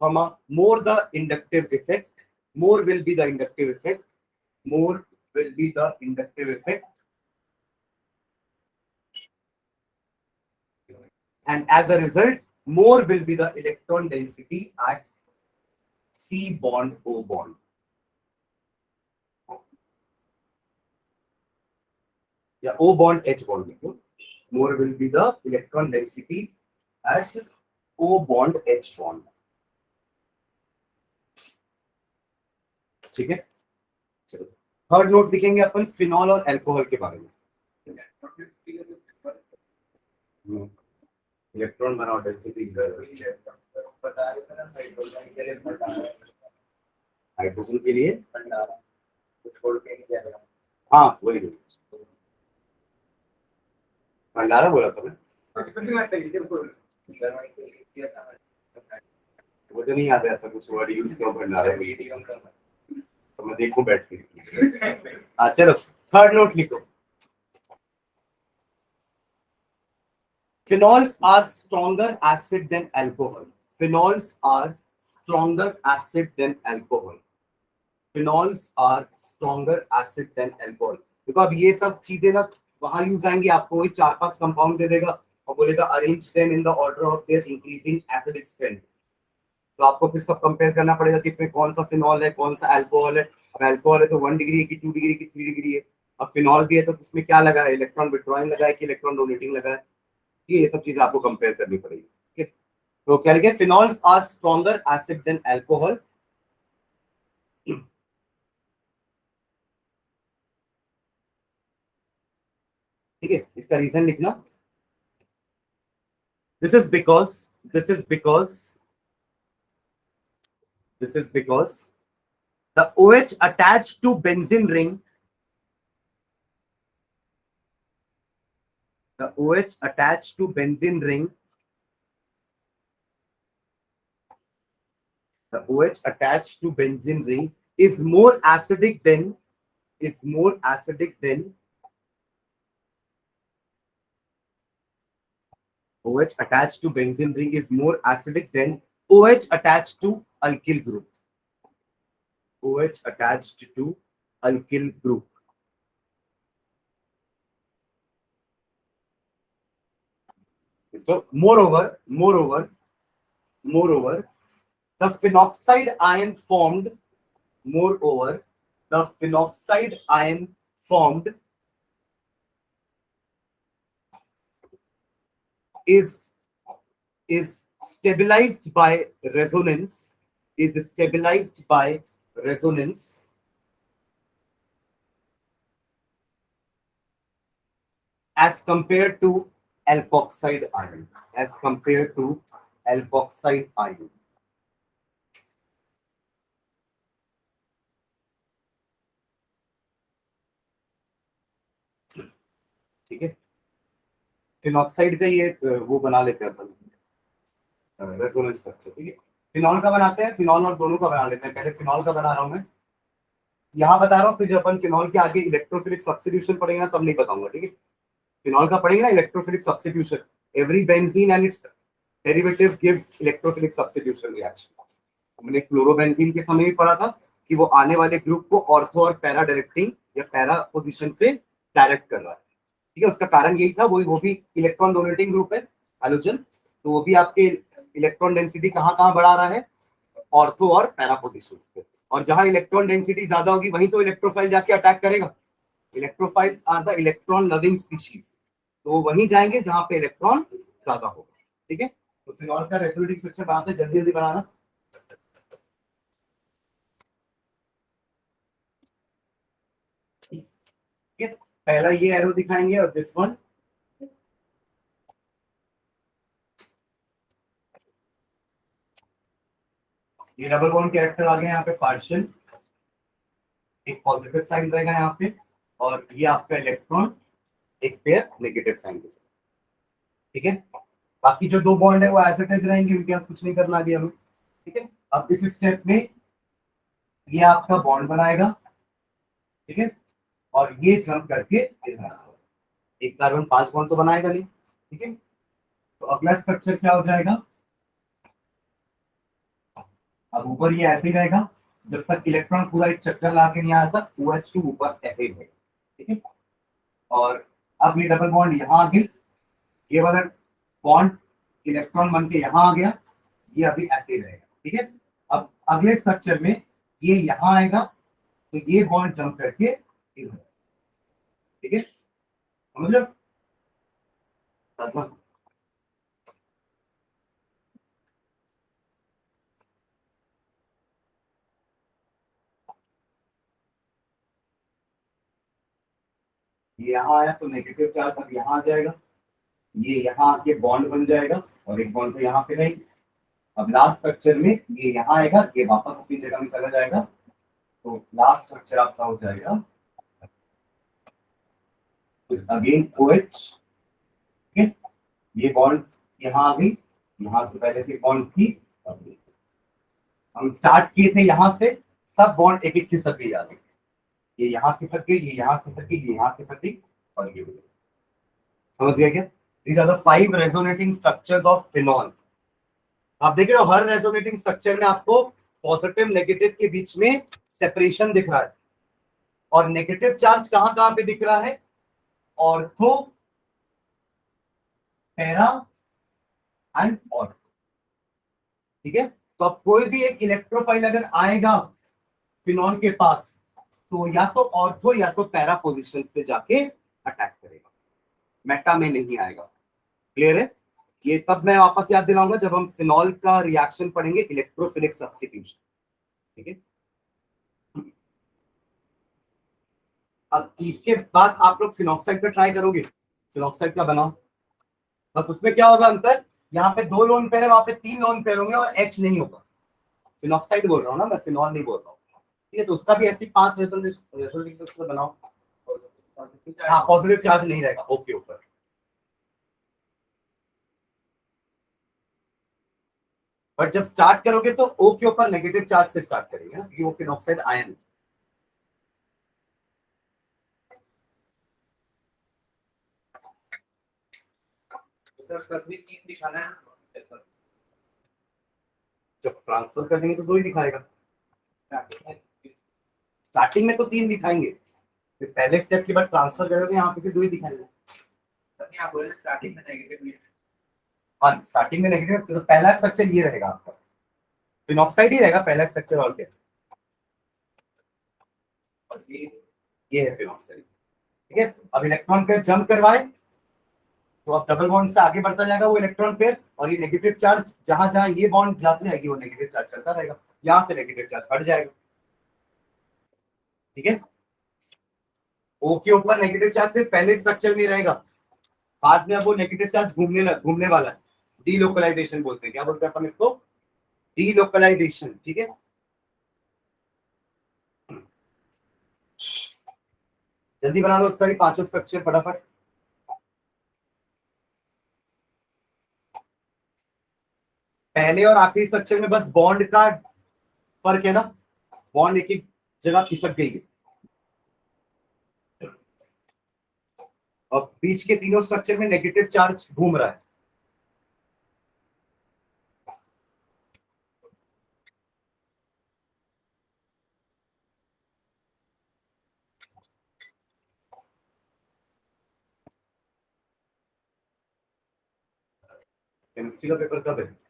comma, more the inductive effect, more will be the inductive effect, more will be the inductive effect. And as a result, more will be the electron density at C bond O bond. Yeah, O bond H bond. More will be the electron density at O bond H bond. ठीक है, चलो third note लिखेंगे अपन phenol और alcohol के बारे में. Electron बनाओ density hydrogen के लिए हाँ वही भंडारा बोला था मैं. मुझे नहीं याद है ऐसा कुछ वर्ड यूज किया भंडारा तो मैं देखूं बैठ के. हाँ चलो थर्ड नोट लिखो. Phenols are stronger acid than alcohol. Phenols are stronger acid than alcohol. Phenols are stronger acid than alcohol. देखो अब ये सब चीजें ना वहां यूज आएंगी, आपको वही 4-5 कंपाउंड दे देगा और बोलेगा arrange them in the order of their increasing acidic strength. तो आपको फिर सब कंपेयर करना पड़ेगा कि इसमें कौन सा फिनॉल है कौन सा अल्कोहल है. अब अल्कोहल है तो 1 डिग्री की 2 डिग्री की 3 डिग्री है. अब फिनॉल भी है तो इसमें क्या लगा है, इलेक्ट्रॉन विड्रॉइंग लगा है कि इलेक्ट्रॉन डोनेटिंग लगा है. ये सब चीजें आपको कंपेयर करनी पड़ेगी. ठीक है, तो क्या लिखे, phenols are stronger acid than alcohol. ठीक है, इसका रीजन लिखना. This is because the OH attached to benzene ring, the OH attached to benzene ring, the OH attached to benzene ring is more acidic than OH attached to benzene ring is more acidic than OH attached to alkyl group. OH attached to alkyl group. So moreover, the phenoxide ion formed. Moreover, the phenoxide ion formed is stabilized by resonance. As compared to alkoxide ion. ठीक है, phenoxide का ये वो बना लेते हैं अपन resonance structure. ठीक है, फिनॉल का बनाते हैं, फिनॉल और दोनों का बना लेते हैं. पहले फिनॉल का बना रहा हूं मैं, यहाँ बता रहा हूँ, फिर जब अपन फिनॉल के आगे इलेक्ट्रोफिलिक सब्स्टिट्यूशन पढ़ेंगे ना तब नहीं बताऊंगा. ठीक है, फिनॉल का पढ़ेंगे ना electrophilic substitution. Every benzene and it's derivative gives electrophilic substitution reaction. हमने क्लोरोबेंजीन के समय भी पढ़ा था कि वो आने वाले ग्रुप को ऑर्थो और पैरा डायरेक्टिंग या पैरा पोजीशन पे डायरेक्ट कर रहा है. ठीक है, उसका कारण यही था. वो भी इलेक्ट्रॉन डोनेटिंग ग्रुप है हैलोजन, तो वो भी आपके इलेक्ट्रॉन डेंसिटी कहाँ बढ़ा रहा है, ऑर्थो और पैरा पोजीशंस पे. और जहां इलेक्ट्रॉन डेंसिटी ज्यादा होगी वहीं तो इलेक्ट्रोफाइल जाके अटैक करेगा. Electrophiles are the electron loving species, तो वो वहीं जाएंगे जहां पे इलेक्ट्रॉन ज्यादा होगा. ठीक है, तो फिनॉल का रेजोनेटिव स्ट्रक्चर बनाते हैं, जल्दी जल्दी बनाना. पहला ये एरो दिखाएंगे और दिस वन ये डबल बॉन्ड कैरेक्टर आ गया यहाँ पे पार्शियल, एक पॉजिटिव साइन रहेगा यहाँ पे, और ये आपका इलेक्ट्रॉन एक पेयर नेगेटिव साइन के साथ, ठीक है। बाकी जो दो बॉन्ड है वो एज इट इज रहेंगे, उनके साथ कुछ नहीं करना अभी हमें, ठीक है। अब इस स्टेप में ये आपका बॉन्ड बनाएगा, ठीक है, और ये जंप करके एक कार्बन 5 बॉन्ड तो बनाएगा नहीं, ठीक है। तो अगला स्ट्रक्चर क्या हो जाएगा, अब ऊपर ये ऐसे ही रहेगा जब तक इलेक्ट्रॉन पूरा एक चक्कर ला के नहीं आता, OH2 ऊपर ऐसे ही रहेगा, ठीक है। और अब ये डबल बॉन्ड यहाँ आ गई, ये वाला बॉन्ड इलेक्ट्रॉन बन के यहाँ आ गया, ये अभी ऐसे ही रहेगा, ठीक है। अब अगले स्ट्रक्चर में ये यहाँ आएगा, तो ये बॉन्ड जंप करके इधर, ठीक है, समझ लो। ये यहाँ आया तो नेगेटिव चार्ज अब यहाँ आ जाएगा, ये यहाँ आके बॉन्ड बन जाएगा और एक बॉन्ड तो यहाँ पे रहेगी। अब लास्ट स्ट्रक्चर में ये यहाँ आएगा, ये वापस अपनी जगह में चला जाएगा, तो लास्ट स्ट्रक्चर आपका हो जाएगा अगेन OH, ठीक है। ये बॉन्ड यहाँ आ गई, यहाँ तो पहले से बॉन्ड थी, हम स्टार्ट किए थे यहाँ से, सब बॉन्ड एक एक खिसक गई आ गई, ये यहाँ खिसक गई, ये यहाँ खिसक गई, ये यहाँ खिसक गई, और ये समझ गया क्या? These are the 5 resonating structures of phenol. आप देख रहे हो हर रेजोनेटिंग स्ट्रक्चर में आपको पॉजिटिव नेगेटिव के बीच में सेपरेशन दिख रहा है, और नेगेटिव चार्ज कहां कहां पे दिख रहा है, ऑर्थो, पैरा एंड ऑर्थो, ठीक है। तो अब कोई भी एक इलेक्ट्रोफाइल अगर आएगा फिनॉल के पास, तो या तो ऑर्थो या तो पैरा पोजिशन पे जाके अटैक करेगा, मेटा में नहीं आएगा। क्लियर है? ये तब मैं वापस याद दिलाऊंगा जब हम फिनॉल का रिएक्शन पढ़ेंगे, इलेक्ट्रोफिलिक सब्स्टिट्यूशन, ठीक है। अब इसके बाद आप लोग फिनॉक्साइड का ट्राई करोगे, फिनॉक्साइड का बनाओ, बस उसमें क्या होगा अंतर, यहाँ पे 2 लोन पेयर है, वहां पे 3 लोन पेयर होंगे और H नहीं होगा। फिनॉक्साइड बोल रहा हूँ ना मैं, फिनॉल नहीं बोल रहा हूँ, ठीक है। तो उसका भी ऐसी 5 रेजोनेंस बनाओ, हाँ पॉजिटिव चार्ज नहीं रहेगा O के ऊपर। बट जब स्टार्ट करोगे तो O के ऊपर नेगेटिव चार्ज से स्टार्ट करेंगे ना, क्योंकि वो फिनॉक्साइड आयन। जब ट्रांसफर कर देंगे तो 2 ही दिखाएगा, स्टार्टिंग में तो 3 दिखाएंगे, फिर पहले स्टेप के बाद ट्रांसफर कर देते हैं यहाँ पे फिर 2 ही दिखाएंगे। स्टार्टिंग में नेगेटिव, तो पहला स्ट्रक्चर ये रहेगा आपका, फिनॉक्साइड ही रहेगा पहला स्ट्रक्चर, और क्या, ये है फिनॉक्साइड, ठीक है। अब इलेक्ट्रॉन पेयर जंप करवाए तो अब डबल बॉन्ड से आगे बढ़ता जाएगा वो इलेक्ट्रॉन पेयर, और ये नेगेटिव चार्ज जहां जहां ये बॉन्ड जाती जाएगी वो नेगेटिव चार्ज चलता रहेगा, यहां से नेगेटिव चार्ज हट जाएगा, ठीक है। O के ऊपर नेगेटिव चार्ज से पहले स्ट्रक्चर में रहेगा, बाद में अब वो नेगेटिव चार्ज घूमने वाला है, डीलोकलाइजेशन बोलते हैं, क्या बोलते हैं अपन इसको, डीलोकलाइजेशन, ठीक है। जल्दी बना लो उसका भी 5 स्ट्रक्चर फटाफट। पहले और आखिरी स्ट्रक्चर में बस बॉन्ड का फर्क है ना, बॉन्ड एक एक जगह खिसक गई है, और बीच के तीनों स्ट्रक्चर में नेगेटिव चार्ज घूम रहा है। केमिस्ट्री का पेपर कब है?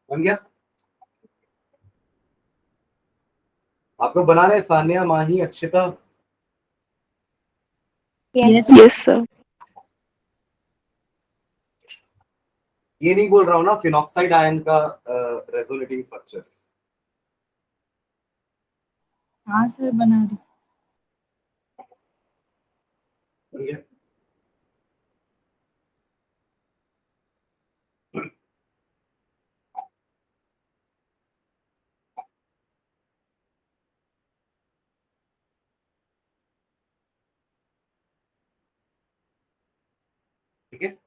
बन गया? आप लोग बना रहे हैं? सानिया, माही, अक्षिता? Yes. Yes, sir. ये नहीं बोल रहा हूँ ना फिनॉक्साइड आयन का रेजोनेटिंग स्ट्रक्चर्स। हाँ सर बना रही। बन गया? ठीक है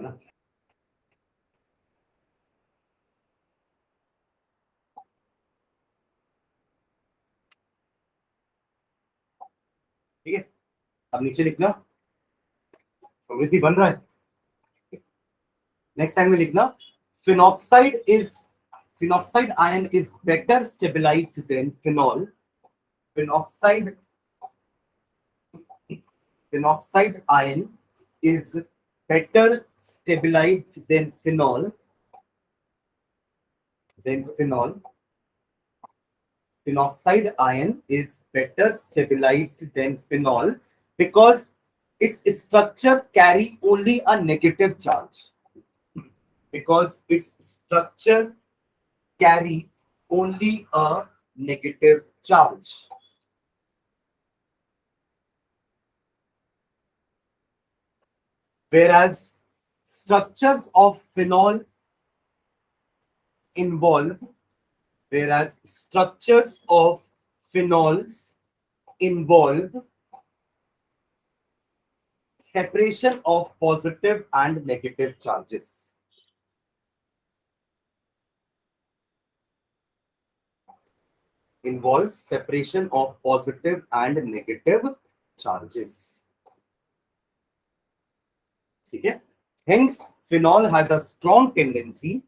ना? ठीक है, अब नीचे लिखना समृद्धि बन रहा है। नेक्स्ट टाइम में लिखना phenoxide ion is better stabilised than phenol. Phenoxide ion is better stabilized than phenol. Phenoxide ion is better stabilized than phenol because its structure carry only a negative charge. Because its structure carry only a negative charge. Whereas structures of phenol involve separation of positive and negative charges. Involve separation of positive and negative charges. ठीक है? Hence, phenol has a strong tendency.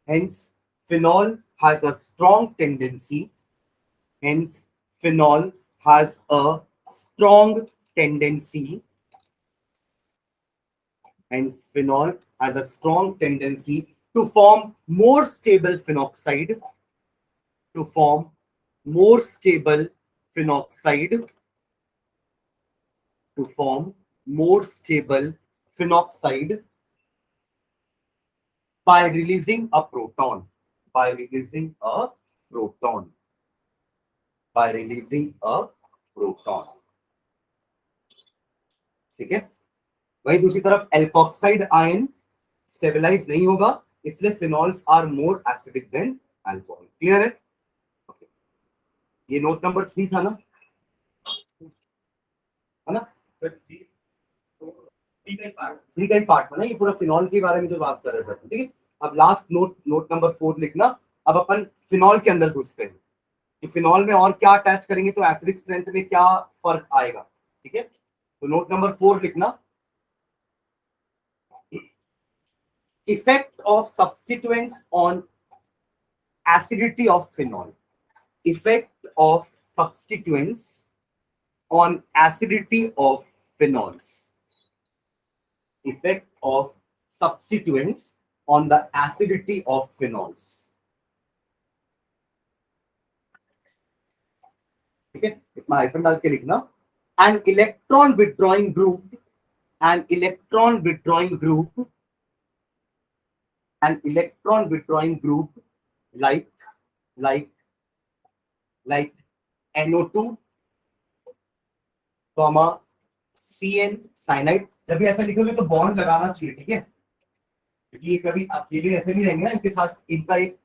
Hence, phenol has a strong tendency to form more stable phenoxide, to form more stable phenoxide by releasing a proton. By releasing a proton. ठीक है? वही दूसरी तरफ alkoxide ion stabilise नहीं होगा, इसलिए phenols are more acidic than alcohol. Clear है? okay. ये नोट नंबर 3 था ना? है ना? 3 का ही पार्ट था ना, ये पूरा फिनॉल के बारे में जो बात कर रहे थे। ठीक है, अब लास्ट नोट नंबर 4 लिखना। अब अपन फिनॉल के अंदर घुसते हैं कि फिनॉल में और क्या अटैच करेंगे तो एसिडिक स्ट्रेंथ में क्या फर्क आएगा। ठीक है, तो नोट नंबर 4 लिखना। Effect of substituents on acidity of phenol. Effect of substituents on acidity of phenols. Effect of substituents on the acidity of phenols. ठीक है, इसमें हाइफन डाल के लिखना। An electron withdrawing group like NO2, CN cyanide. जब भी ऐसा लिखोगे तो बॉन्ड लगाना चाहिए। ठीक है, क्योंकि ये कभी अकेले ऐसे नहीं रहेंगे ना, इनके साथ इनका एक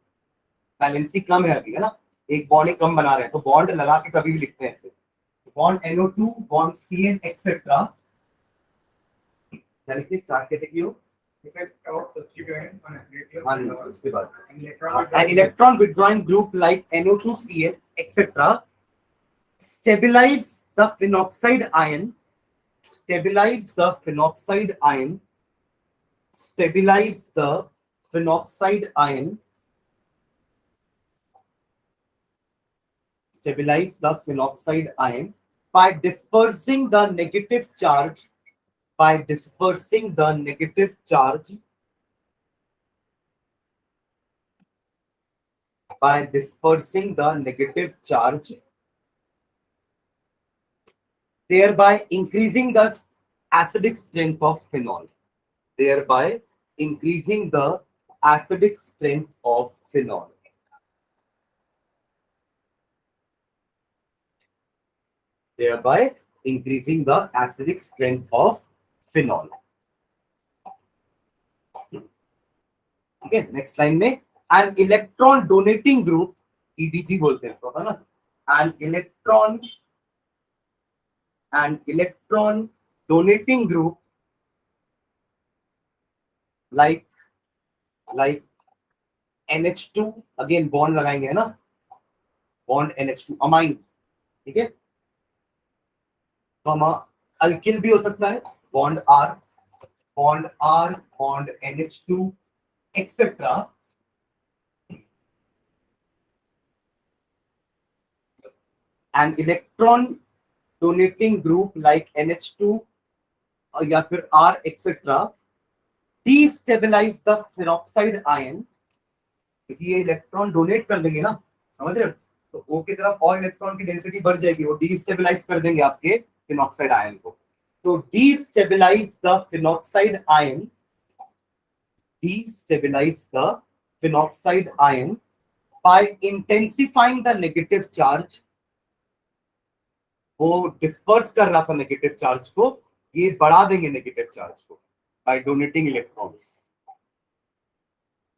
बैलेंसी कम है अभी, है ना, एक बॉन्ड एक कम बना रहे हैं, तो बॉन्ड लगा के कभी भी लिखते हैं ऐसे। Bond NO2, bond CN etcetera. क्या लिखिए, स्टार्ट कैसे की हो? An electron withdrawing group like NO2, CN, etc. stabilize the phenoxide ion by dispersing the negative charge by dispersing the negative charge, thereby increasing the acidic strength of phenol. Thereby increasing the acidic strength of phenol. Thereby increasing the acidic strength of phenol. Okay, next line में an electron donating group, EDG बोलते हैं इसको, है ना, an electron donating group like NH2, again bond लगाएंगे, है ना, bond NH2 amine, ठीक है, तो हम अल्किल भी हो सकता है, bond R, bond NH2 etc. An electron donating group like NH2 या फिर R etc. destabilize the peroxide ion, क्योंकि ये इलेक्ट्रॉन डोनेट कर देंगे ना, समझ रहे हो, तो O की तरफ और इलेक्ट्रॉन की डेंसिटी बढ़ जाएगी, वो destabilize कर देंगे आपके फिनॉक्साइड आयन को. तो destabilize the phenoxide ion, destabilize the phenoxide ion by intensifying the negative charge. वो डिस्पर्स कर रहा था नेगेटिव चार्ज को, ये बढ़ा देंगे नेगेटिव चार्ज को by donating electrons.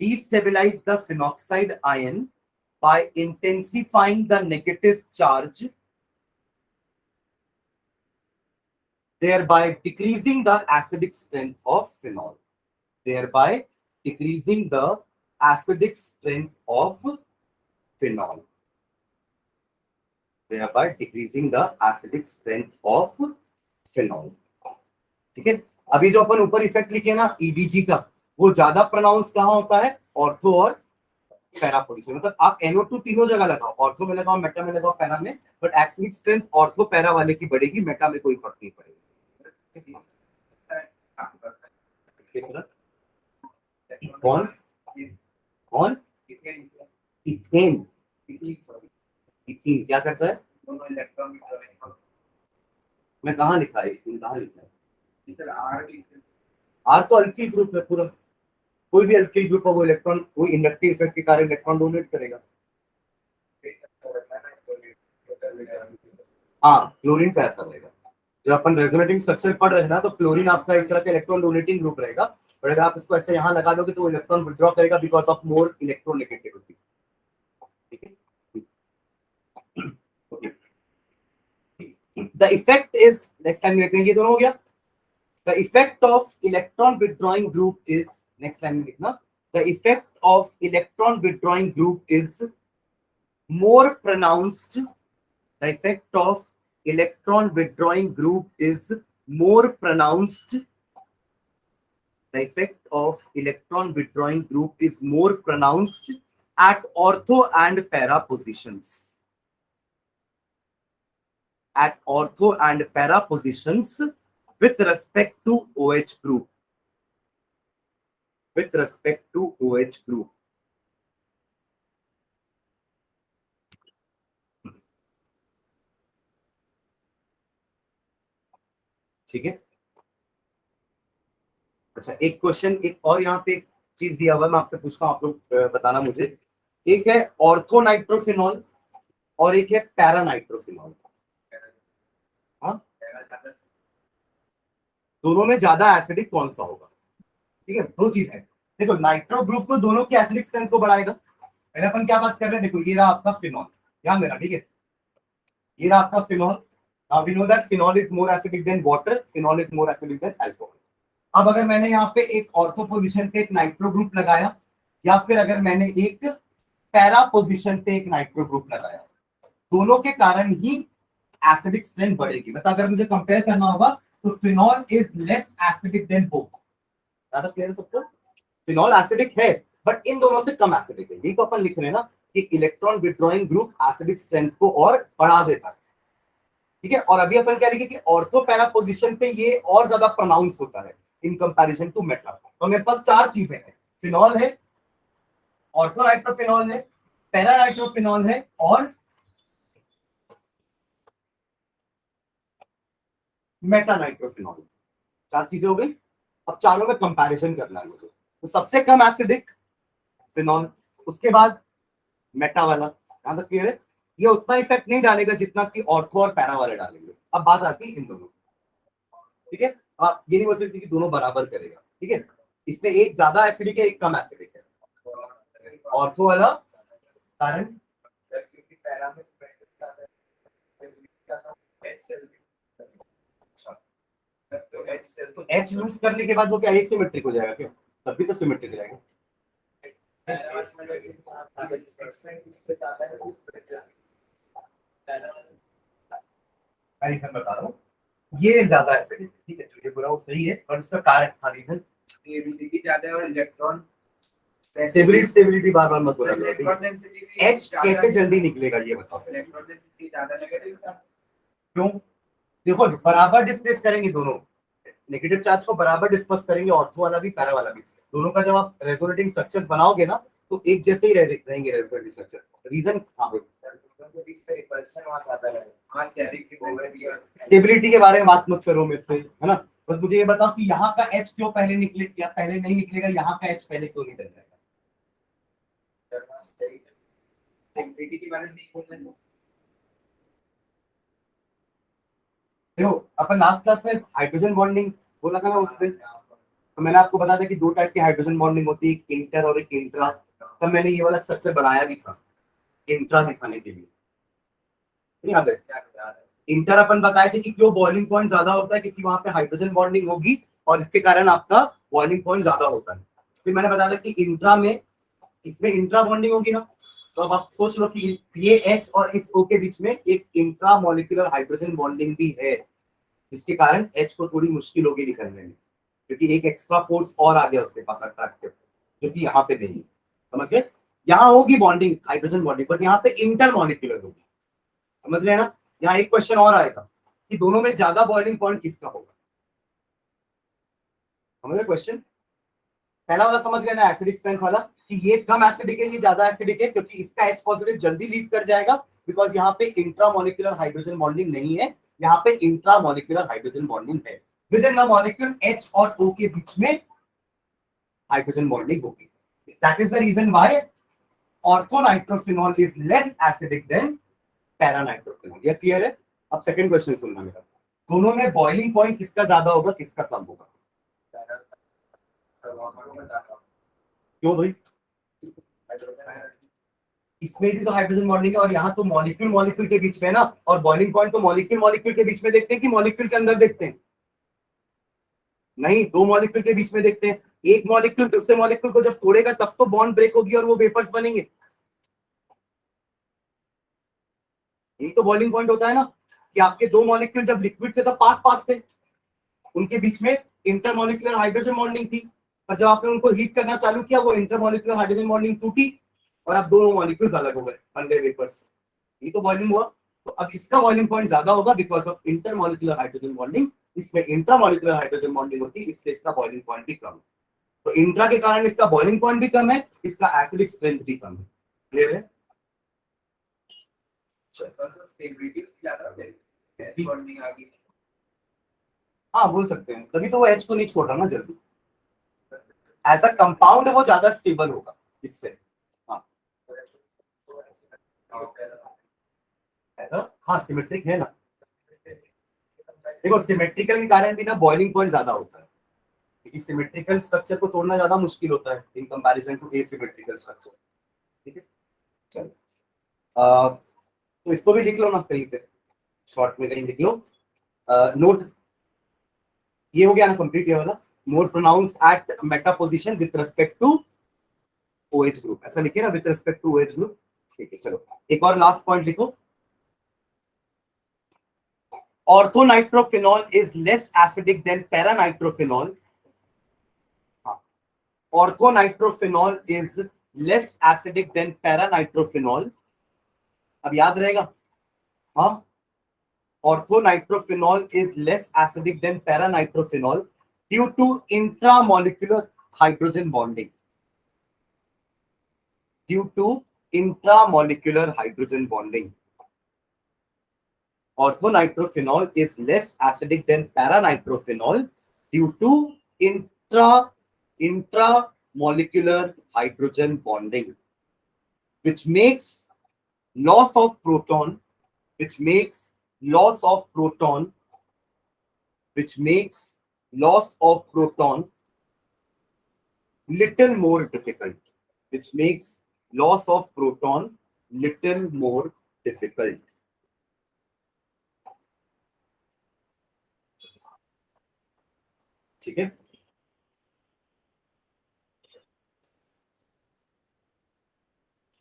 Destabilize the phenoxide ion by intensifying the negative charge, thereby decreasing the acidic strength of phenol. Thereby decreasing the acidic strength of phenol. Thereby decreasing the acidic strength of phenol. ठीक है, अभी जो अपन ऊपर effect लिखे ना EDG का, वो ज्यादा प्रोनाउंस कहाँ होता है, ऑर्थो और पैरा पोजीशन. मतलब आप NO2 तीनों जगह लगाओ, ऑर्थो में लगाओ, मेटा में लगाओ, पैरा में, but acidic strength ortho para वाले की बढ़ेगी, मेटा में कोई फर्क नहीं पड़ेगा. कौन कौन इथेन, इथीन क्या करता है, मैं कहाँ लिखा है, इथीन कहाँ लिखा है, आर तो अल्किल ग्रुप है पूरा, कोई भी अल्किल ग्रुप हो वो इलेक्ट्रॉन, कोई इंडक्टिव इफेक्ट के कारण इलेक्ट्रॉन डोनेट करेगा. हाँ, क्लोरीन का ऐसा रहेगा, जब अपन रेजोनेटिंग स्ट्रक्चर पढ़ रहे हैं ना, तो क्लोरीन आपका एक तरह का इलेक्ट्रॉन डोनेटिंग ग्रुप रहेगा, और अगर आप इसको ऐसे यहाँ लगा दोगे तो वो इलेक्ट्रॉन विथड्रॉ करेगा बिकॉज ऑफ मोर इलेक्ट्रोनेगेटिविटी. ठीक है, the effect is, next time लिखते हैं, ये दोनों हो गया. The effect of electron withdrawing group is, next time लिखना, the effect of electron withdrawing group is more pronounced. The effect of electron withdrawing group is more pronounced. The effect of electron withdrawing group is more pronounced at ortho and para positions. At ortho and para positions with respect to OH group. With respect to OH group. ठीक है, अच्छा एक question, एक और यहाँ पे एक चीज दिया हुआ है, मैं आपसे पूछता हूँ, आप लोग बताना मुझे. एक है ऑर्थो नाइट्रोफिनॉल और एक है पैरा नाइट्रोफिनॉल. हाँ, दोनों में ज्यादा एसिडिक कौन सा होगा? ठीक है, दो चीज है. देखो नाइट्रो ग्रुप को दोनों की एसिडिक स्ट्रेंथ को बढ़ाएगा. पहले अपन क्या बात कर रहे हैं, देखो ये रहा आपका फिनॉल, ध्यान देना, ठीक है, ये रहा आपका phenol. Now we know that phenol is more acidic than water. Phenol is more acidic than alcohol. अब अगर मैंने यहाँ पे एक ऑर्थो पोजीशन पे एक नाइट्रो ग्रुप लगाया, या फिर अगर मैंने एक पैरा पोजीशन पे एक नाइट्रो ग्रुप लगाया, दोनों के कारण ही एसिडिक स्ट्रेंथ बढ़ेगी. मतलब अगर मुझे कंपेयर करना होगा तो phenol is less acidic then both. ज्यादा क्लियर है सबको? फिनॉल एसिडिक है बट इन दोनों से कम एसिडिक है. यही तो अपन लिख रहे हैं ना कि electron withdrawing group acidic strength को और बढ़ा देता है. ठीक है, और अभी अपन क्या लिखे कि ऑर्थो पैरा पोजीशन पे ये और ज्यादा प्रोनाउंस होता है इन कंपैरिजन टू मेटा. तो मेरे पास चार चीजें हैं, फिनॉल है, ऑर्थो नाइट्रोफिनॉल है, पैरा नाइट्रोफिनॉल है और मेटा नाइट्रोफिनॉल। 4 चीजें हो गई। अब चारों में कंपैरिजन करना है मुझे। तो सबसे कम एसिडिक फिनॉल, उसके बाद मेटा वाला। यहां तक क्लियर है? ये उतना इफेक्ट नहीं डालेगा जितना कि ऑर्थो और पैरा वाले डालेंगे। अब बात आती है इन दोनों, ठीक है। आप ये नहीं बोल सकते कि दोनों बराबर करेगा, ठीक है। इसमें एक ज्यादा एसिडिक है, एक कम एसिडिक है। ऑर्थो वाला कारण तो एच लूज करने के बाद वो क्या एसिमेट्रिक हो जाएगा क्या? तब भी तो सिमेट्रिक हो जाएगा। रीजन बता रहा हूँ, ये ज्यादा एसिडिक, ठीक है। जो ये बोला वो सही है, और इसका कारण था रीजन स्टेबिलिटी ज्यादा है और इलेक्ट्रॉन स्टेबिलिटी बार बार मत बोला। एच कैसे जल्दी निकलेगा ये बताओ। इलेक्ट्रॉन डेंसिटी ज्यादा नेगेटिव क्यों? देखो बराबर डिस्प्लेस करेंगे दोनों, नेगेटिव चार्ज को बराबर डिस्पर्स करेंगे, ऑर्थो वाला भी पैरा वाला भी। दोनों का जब आप रेजोनेटिंग स्ट्रक्चर्स बनाओगे ना तो एक जैसे ही रहेंगे रेजोनेटिंग स्ट्रक्चर। रीजन स्टेबिलिटी के बारे में बात मत करो मेरे से, है ना। बस मुझे ये बताओ कि यहाँ का एच क्यों पहले निकले या पहले नहीं निकलेगा, यहाँ का एच पहले क्यों निकल जाएगा? देखो अपन लास्ट क्लास में हाइड्रोजन बॉन्डिंग बोला था ना उसमें, तो मैंने आपको बताया था कि 2 टाइप की हाइड्रोजन बॉन्डिंग होती है, एक इंटर और एक इंट्रा। तब मैंने ये वाला स्ट्रक्चर बनाया भी था इंट्रा दिखाने के लिए, नहीं याद है? इंटर अपन बताए थे कि क्यों बॉइलिंग पॉइंट ज्यादा होता है, क्योंकि वहां पे हाइड्रोजन बॉन्डिंग होगी और इसके कारण आपका बॉइलिंग पॉइंट ज्यादा होता है। फिर मैंने बताया था कि इंट्रा में, इसमें इंट्रा बॉन्डिंग होगी ना, तो अब आप सोच लो कि ये H और इस O के बीच में एक इंट्रा मॉलिक्यूलर हाइड्रोजन बॉन्डिंग भी है, जिसके कारण H को थोड़ी मुश्किल होगी निकलने में, क्योंकि एक एक्स्ट्रा फोर्स और आ गया उसके पास अट्रैक्टिव, जो कि यहाँ पे नहीं है। समझ गए? यहाँ होगी बॉन्डिंग हाइड्रोजन बॉन्डिंग, बट यहाँ पे इंटर मॉलिक्यूलर होगी। समझ रहे हैं ना? यहाँ एक क्वेश्चन और आएगा कि दोनों में ज्यादा बॉइलिंग पॉइंट किसका होगा। समझ रहे क्वेश्चन? पहला वाला समझ गए ना, एसिडिक स्ट्रेंथ वाला, कि ये कम एसिडिक है, ये ज्यादा एसिडिक है, क्योंकि इसका H पॉजिटिव जल्दी लीव कर जाएगा, बिकॉज यहाँ पे इंट्रा मॉलिक्यूलर हाइड्रोजन बॉन्डिंग नहीं है, यहाँ पे इंट्रा मॉलिक्यूलर हाइड्रोजन बॉन्डिंग है। Within the molecule H और O के बीच में हाइड्रोजन बॉन्डिंग होगी। That is the reason why orthonitrophenol is less acidic than paranitrophenol. ये क्लियर है? अब सेकंड क्वेश्चन सुनना मेरा, दोनों में बॉइलिंग पॉइंट किसका ज्यादा होगा, किसका कम होगा? क्यों भाई? इसमें भी तो हाइड्रोजन बॉन्डिंग है और यहाँ तो मॉलिक्यूल मॉलिक्यूल के बीच में है ना, और बॉइलिंग पॉइंट तो मॉलिक्यूल मॉलिक्यूल के बीच में देखते हैं कि मॉलिक्यूल के अंदर देखते हैं? नहीं, 2 मॉलिक्यूल के बीच में देखते हैं। एक मॉलिक्यूल दूसरे मॉलिक्यूल को जब तोड़ेगा तब तो बॉन्ड ब्रेक होगी और वो वेपर्स बनेंगे। यही तो बॉइलिंग पॉइंट होता है ना, कि आपके 2 मॉलिक्यूल जब लिक्विड थे तब पास पास थे, उनके बीच में इंटरमॉलिक्यूलर हाइड्रोजन बॉन्डिंग थी, पर जब आपने उनको हीट करना चालू किया वो इंटरमॉलिक्यूलर हाइड्रोजन बॉन्डिंग टूटी और अब दोनों मॉलिक्यूल्स अलग हो गए, बन गए वेपर्स। ये तो बॉइलिंग हुआ। तो अब इसका बॉइलिंग पॉइंट ज्यादा होगा because of intermolecular hydrogen bonding, इसमें इंट्रामॉलिक्यूलर हाइड्रोजन बॉन्डिंग होती है, इसलिए इसका बॉइलिंग पॉइंट भी कम है। तो इंट्रा के कारण इसका बॉइलिंग पॉइंट भी कम है, इसका एसिडिक स्ट्रेंथ भी कम है। क्लियर है? हाँ बोल सकते हैं, तभी तो वो H को नहीं छोड़ रहा ना जल्दी। ऐसा कंपाउंड वो ज्यादा स्टेबल होगा इससे। हाँ ऐसा, हाँ सिमेट्रिक है ना। देखो सिमेट्रिकल के कारण भी ना बॉइलिंग पॉइंट ज्यादा होता है, क्योंकि सिमेट्रिकल स्ट्रक्चर को तोड़ना ज्यादा मुश्किल होता है in comparison to asymmetrical structure. ठीक है, चलो तो इसको भी लिख लो ना कहीं पे, शॉर्ट में कहीं लिख लो। नोट ये हो गया ना कंप्लीट, ये वाला more pronounced at meta position with respect to OH group, ऐसा लिखे ना, with respect to OH group. ठीक है, चलो एक और लास्ट पॉइंट लिखो। Orthonitrophenol is less acidic than paranitrophenol. Orthonitrophenol is less acidic than paranitrophenol. अब याद रहेगा? हाँ, orthonitrophenol is less acidic than paranitrophenol due to intramolecular hydrogen bonding. Due to intramolecular hydrogen bonding. Orthonitrophenol is less acidic than paranitrophenol due to intramolecular hydrogen bonding, which makes loss of proton, which makes loss of proton little more difficult, which makes loss of proton little more difficult. ठीक है,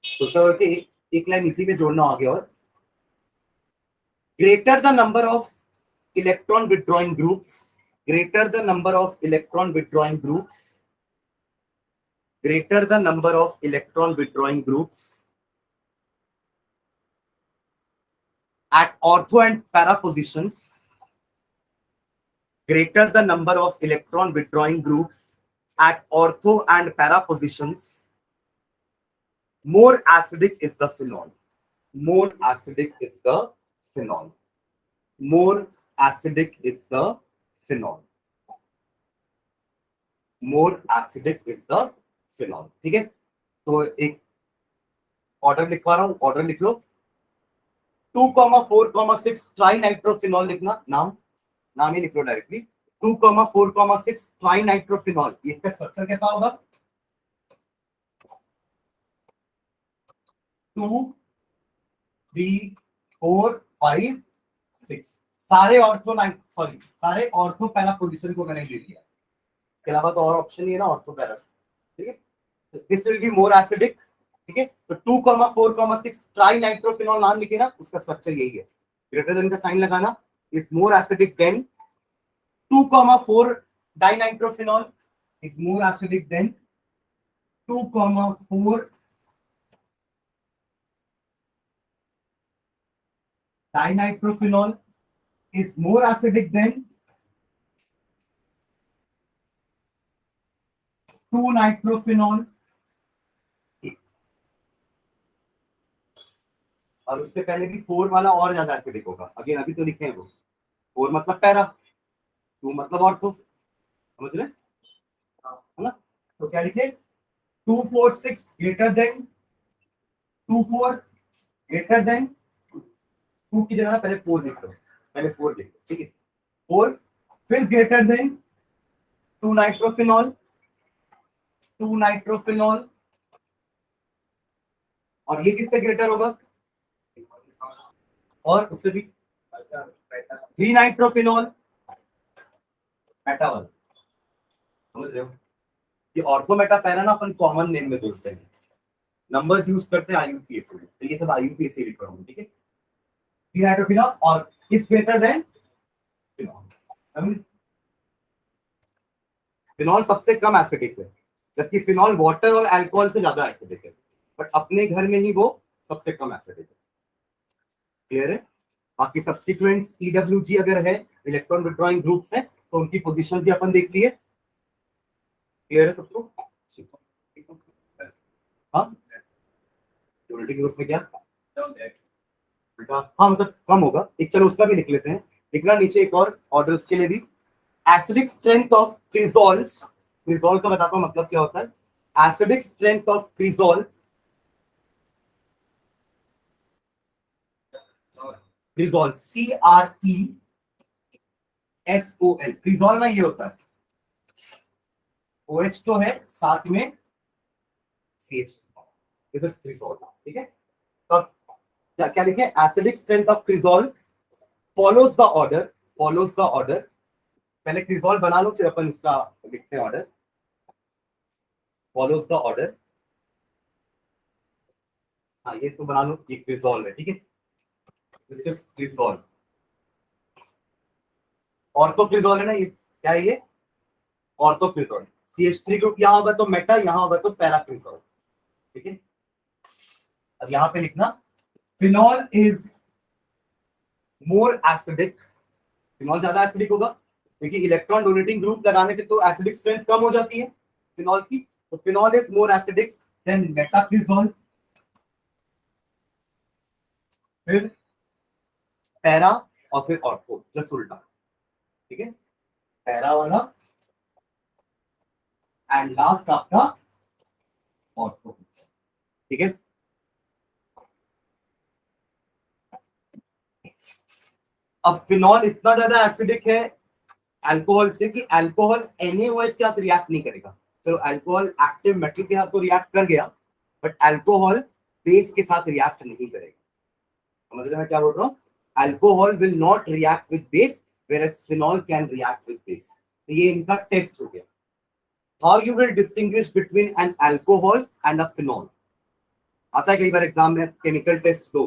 तो sir एक line इसी में जोड़ना आगे, और greater the number of electron withdrawing groups, greater the number of electron withdrawing groups, greater the number of electron withdrawing groups at ortho and para positions, greater the number of electron withdrawing groups at ortho and para positions, more acidic is the phenol. More acidic is the phenol. More acidic is the phenol. More acidic is the phenol. ठीक है, तो एक order लिखवा रहा हूं, order लिख लो। 2,4,6 trinitrophenol लिखना, नाम ही लिख लो डायरेक्टली। 2,4,6 ट्राइनाइट्रोफिनॉल, इसका स्ट्रक्चर कैसा होगा? 2, 3, 4, 5, 6 सारे ऑर्थो पैरा पोजीशन को मैंने ले लिया, इसके अलावा तो और ऑप्शन नहीं है ना ऑर्थो पैरा। ठीक है, this will be more acidic. ठीक है, तो 2,4,6 ट्राइनाइट्रोफिनॉल नाम लिखे ना, उसका स्ट्रक्चर यही है, ग्रेटर देन का साइन लगाना, is more acidic than 2,4 dinitrophenol, is more acidic than 2,4 dinitrophenol, is more acidic than 2-nitrophenol, और उसके पहले भी 4 वाला और ज्यादा एसिडिक होगा। अगेन अभी तो लिखे हैं वो, 4 मतलब पैरा, 2 मतलब ऑर्थो, समझ रहे है ना? तो क्या लिखे? 2,4,6 ग्रेटर देन 2,4 ग्रेटर देन 2 की जगह पहले 4 लिख लो, पहले 4 लिख लो। ठीक है, 4, फिर ग्रेटर देन 2 नाइट्रोफिनॉल, 2 नाइट्रोफिनॉल, और ये किससे ग्रेटर होगा? और उससे भी 3 नाइट्रोफिनॉल, मेटावल, समझ रहे हो? ये ऑर्थो मेटा पैरा ना अपन कॉमन नेम में बोलते हैं, नंबर्स यूज करते हैं आईयूपीएसी में, तो ये सब आईयूपीएसी लिख रहा हूं। ठीक है, नाइट्रोफिनॉल और is greater than phenol. Phenol सबसे कम एसिडिक है, जबकि फिनॉल वाटर और अल्कोहल से ज्यादा एसिडिक है, बट अपने घर में ही वो सबसे कम एसिडिक है। क्लियर है? बाकी सब्स्टिट्यूएंट्स EWG अगर है, इलेक्ट्रॉन विड्रॉइंग ग्रुप्स है, तो उनकी पोजीशन भी अपन देख लिए। क्लियर है सबको? हाँ, यूनिटी ग्रुप में क्या? हाँ मतलब कम होगा, एक चलो उसका भी लिख लेते हैं। लिखना नीचे एक और ऑर्डर के लिए भी, एसिडिक स्ट्रेंथ ऑफ क्रिजॉल। क्रिजॉल का बताता हूँ मतलब क्या होता है। एसिडिक स्ट्रेंथ ऑफ क्रिजॉल, क्रिजॉल CRESOL, क्रिजॉल ना ये होता है, OH तो है साथ में CH, दिस इज क्रिजॉल। ठीक है, तो क्या लिखे? Acidic strength of cresol follows the order, पहले क्रिजॉल बना लो फिर अपन इसका लिखते हैं ऑर्डर। फॉलोज द ऑर्डर, हाँ ये तो बना लो, ये क्रिजॉल है। ठीक है, दिस इज क्रिजॉल, ऑर्थो क्रिजॉल है ना ये, क्या है ये? ऑर्थो क्रिजॉल। CH3 ग्रुप यहाँ होगा तो मेटा, यहाँ होगा तो पैरा क्रिजॉल। ठीक है, अब यहाँ पे लिखना phenol is more acidic, phenol ज्यादा एसिडिक होगा क्योंकि इलेक्ट्रॉन डोनेटिंग ग्रुप लगाने से तो एसिडिक स्ट्रेंथ कम हो जाती है फिनॉल की, तो phenol is more acidic than metacresol. फिर पैरा और फिर ऑर्थो, जस्ट उल्टा, ठीक है, पैरा वाला एंड लास्ट आपका ऑर्थो, ठीक है। अब फिनॉल इतना ज्यादा एसिडिक है अल्कोहल से कि अल्कोहल NaOH के साथ रिएक्ट नहीं करेगा। चलो अल्कोहल एक्टिव मेटल के साथ तो रिएक्ट कर गया, बट अल्कोहल बेस के साथ रिएक्ट नहीं करेगा। समझ रहे मैं क्या बोल रहा हूँ? Alcohol will not react with base whereas phenol can react with base। तो ये इनका टेस्ट हो गया। How you will distinguish between an alcohol and a phenol? आता है कई बार एग्जाम में, केमिकल टेस्ट दो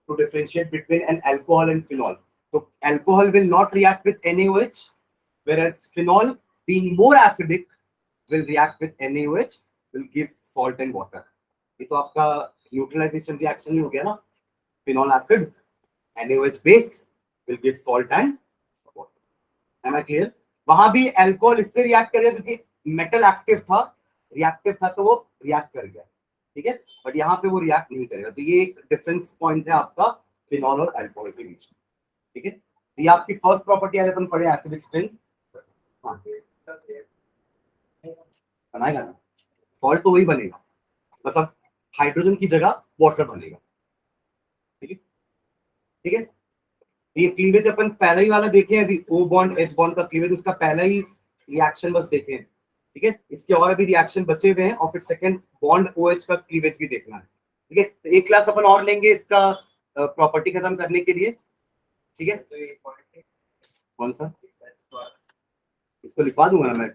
to differentiate between an alcohol and phenol। तो alcohol will not react with NaOH whereas phenol being more acidic will react with NaOH, will give salt and water। ये तो आपका neutralisation reaction ही हो गया ना, phenol acid NaOH base will give salt and water। am I clear? वहां भी alcohol इससे react करेगा क्योंकि मेटल एक्टिव था तो वो रिएक्ट कर गया, ठीक है, बट यहाँ पे वो रिएक्ट नहीं करेगा। तो ये एक डिफरेंस पॉइंट है आपका फिनॉल और अल्कोहल के बीच में, ठीक है। ये आपकी फर्स्ट प्रॉपर्टी आज अपन पढ़े एसिडिक स्ट्रेंथ। बनाएगा ना सॉल्ट तो वही बनेगा, मतलब हाइड्रोजन की जगह वाटर बनेगा, ठीक है, ठीक है। ये क्लीवेज अपन पहला ही वाला देखे हैं, अभी O बॉन्ड H बॉन्ड का क्लीवेज, उसका पहला ही रिएक्शन बस देखे हैं, ठीक है। इसके और अभी रिएक्शन बचे हुए हैं और फिर सेकंड बॉन्ड OH का क्लीवेज भी देखना है, ठीक है। तो एक क्लास अपन और लेंगे इसका प्रॉपर्टी खत्म करने के लिए, ठीक है। तो ये पॉइंट कौन सा? इसको लिखवा दूंगा ना मैं।